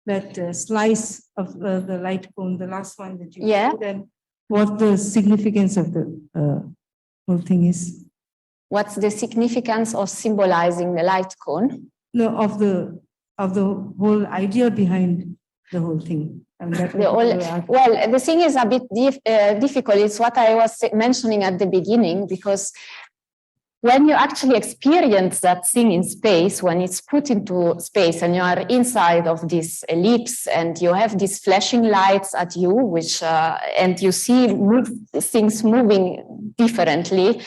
that slice of the light cone, the last one that you showed, and what the significance of the whole thing is? What's the significance of symbolizing the light cone? No, of the whole idea behind the whole thing. And that well, the thing is a bit difficult. It's what I was mentioning at the beginning, because when you actually experience that thing in space, when it's put into space and you are inside of this ellipse and you have these flashing lights at you, which and you see things moving differently,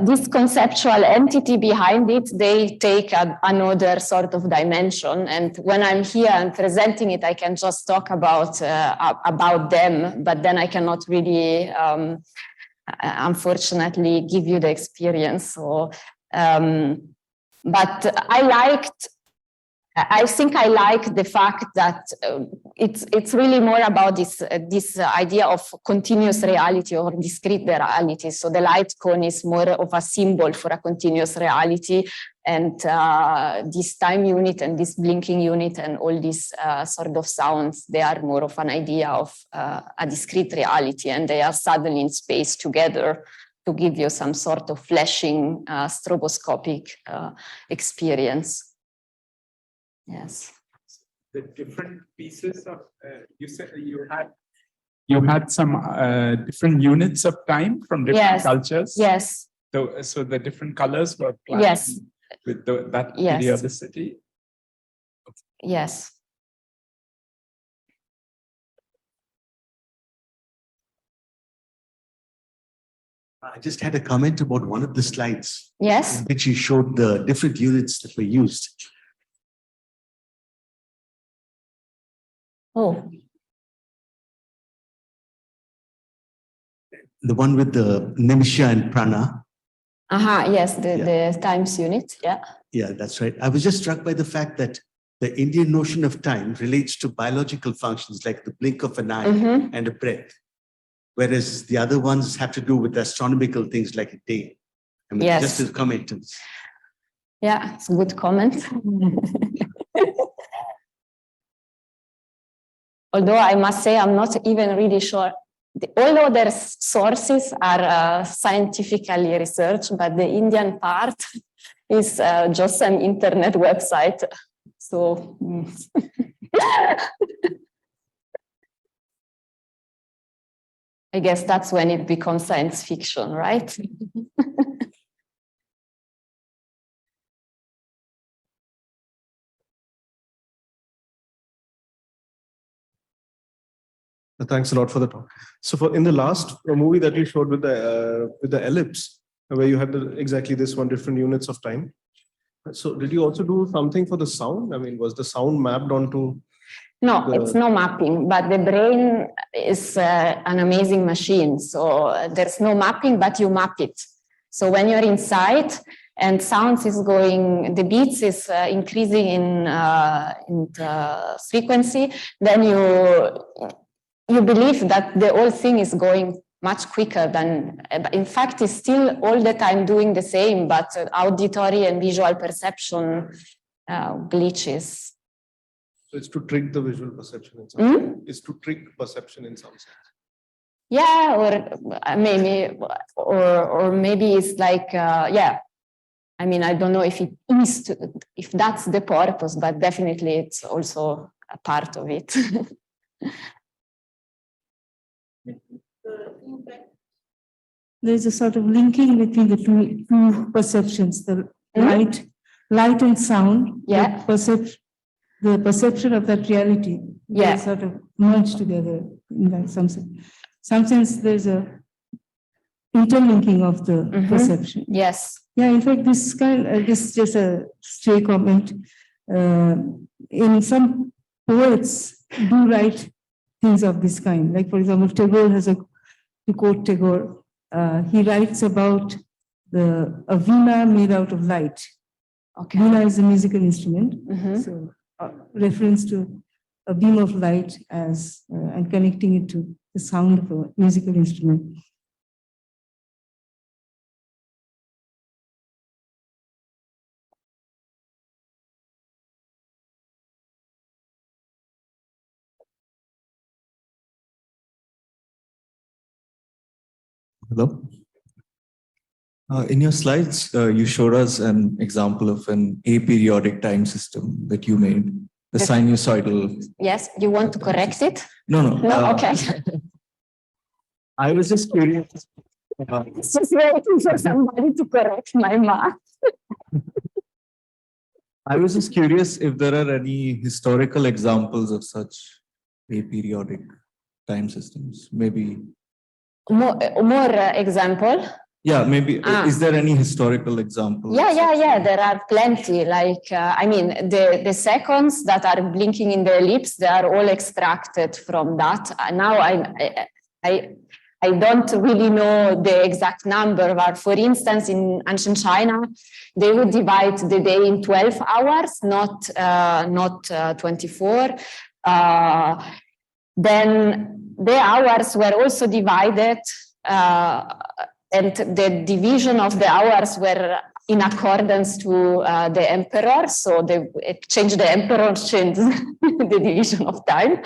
this conceptual entity behind it, they take another sort of dimension. And when I'm here and presenting it, I can just talk about them, but then I cannot really unfortunately give you the experience. So but I liked I think I like the fact that it's really more about this idea of continuous reality or discrete reality. So the light cone is more of a symbol for a continuous reality, and this time unit and this blinking unit and all these sort of sounds, they are more of an idea of a discrete reality, and they are suddenly in space together to give you some sort of flashing stroboscopic experience. Yes. The different pieces of, you said you had some different units of time from different cultures. Yes. So the different colors were planned yes. with that Yes. periodicity. Yes. I just had a comment about one of the slides. Yes. In which you showed the different units that were used. Oh. The one with the Nimisha and Prana. Yes, the times unit, yeah. Yeah, that's right. I was just struck by the fact that the Indian notion of time relates to biological functions like the blink of an eye and a breath, whereas the other ones have to do with astronomical things like a day. I mean, Yes. just as comment. Yeah, it's a good comment. Although I must say, I'm not even really sure. Although their sources are scientifically researched, but the Indian part is just an internet website. So I guess that's when it becomes science fiction, right? Thanks a lot for the talk. So in the last movie that you showed with the ellipse, where you had exactly this one different units of time. So did you also do something for the sound? I mean, was the sound mapped onto? No, it's no mapping, but the brain is an amazing machine. So there's no mapping, but you map it. So when you're inside and sounds is going, the beats is increasing in the frequency, then you believe that the whole thing is going much quicker than, in fact, it's still all the time doing the same, but auditory and visual perception glitches. So it's to trick the visual perception in some sense. It's to trick perception in some sense. Yeah, or maybe it's like, yeah. I mean, I don't know if it is, if that's the purpose, but definitely it's also a part of it. There's a sort of linking between the two perceptions, the light and sound. Yeah. The perception of that reality. Yeah. They sort of merge together in that some sense. There's a interlinking of the perception. Yes. Yeah. In fact, this is just a stray comment. In some poets do write things of this kind. Like, for example, Tagore has to quote Tagore, he writes about a veena made out of light. Okay. Veena is a musical instrument. So reference to a beam of light as and connecting it to the sound of a musical instrument. Hello. In your slides, you showed us an example of an aperiodic time system that you made, the sinusoidal. Yes, you want to correct it? No. No, okay. I was just curious. Just waiting for somebody to correct my math. I was just curious if there are any historical examples of such aperiodic time systems, maybe. More example? Yeah, maybe. Is there any historical example? Yeah. There are plenty. Like, I mean, the seconds that are blinking in the ellipse, they are all extracted from that. Now I I don't really know the exact number, but for instance, in ancient China, they would divide the day in 12 hours, not 24. Then the hours were also divided, and the division of the hours were in accordance to the emperor. So they changed the emperor, changed the division of time.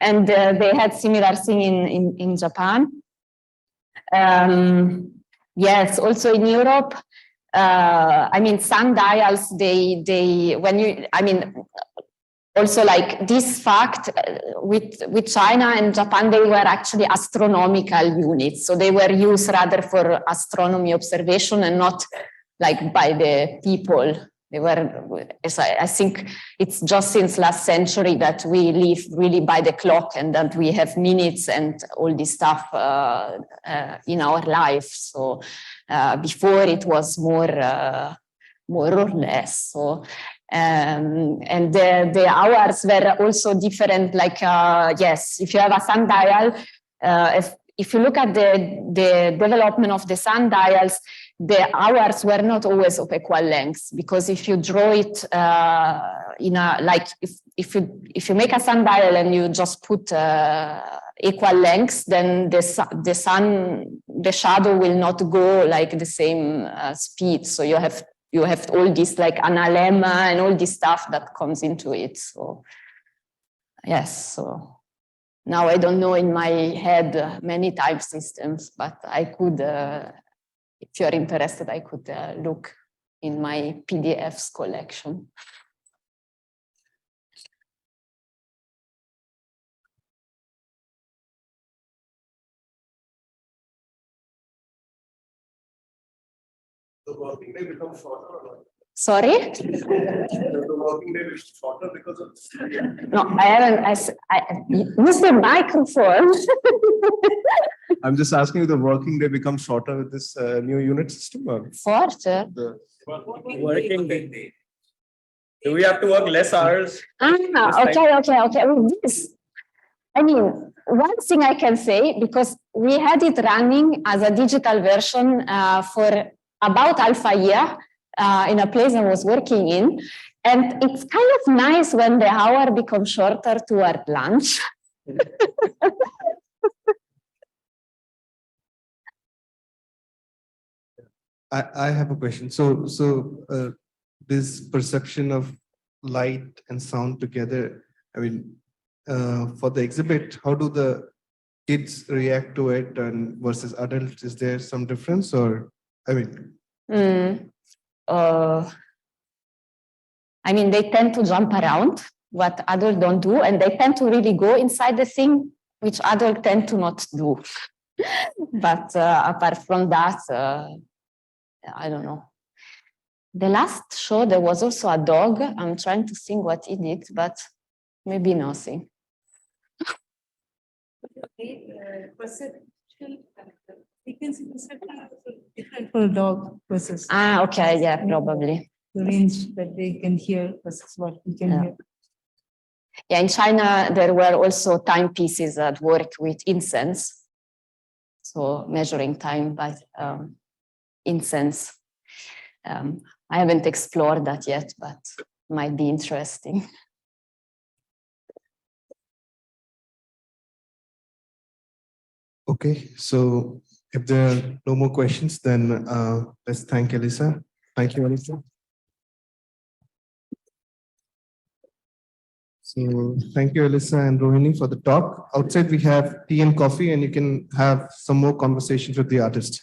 And they had similar thing in Japan. Yes, also in Europe. I mean, sundials, also like this fact with China and Japan, they were actually astronomical units. So they were used rather for astronomy observation and not like by the people. They were, I think it's just since last century that we live really by the clock and that we have minutes and all this stuff in our life. So before it was more or less. So, and the hours were also different. Like, yes, if you have a sundial, if you look at the development of the sundials, the hours were not always of equal lengths, because if you draw it in a, like if you make a sundial and you just put equal lengths, then the shadow will not go like the same speed. So you have all this like analemma and all this stuff that comes into it. So yes, so now I don't know in my head many time systems, but I could. If you're interested, I could look in my PDFs collection. The working day becomes shorter or not? Sorry? The working day is shorter because of... No, I haven't. Use the microphone. I'm just asking if the working day becomes shorter with this new unit system? Or Shorter? the Working day. Do we have to work less hours? Okay. This, I mean, one thing I can say, because we had it running as a digital version for about half a year in a place I was working in. And it's kind of nice when the hour becomes shorter toward lunch. I have a question. So this perception of light and sound together, I mean, for the exhibit, how do the kids react to it and versus adults? Is there some difference, or, I mean? I mean, they tend to jump around, what adults don't do, and they tend to really go inside the thing, which adults tend to not do. But apart from that, I don't know. The last show, there was also a dog. I'm trying to think what he did, but maybe nothing. Frequency perception is different for a dog versus... Okay, yeah, probably. The range that they can hear versus what we can hear. Yeah, in China, there were also timepieces that work with incense. So measuring time by incense. I haven't explored that yet, but might be interesting. Okay, so if there are no more questions, then let's thank Elisa. Thank you, Elisa. So thank you, Elisa and Rohini, for the talk. Outside, we have tea and coffee, and you can have some more conversations with the artist.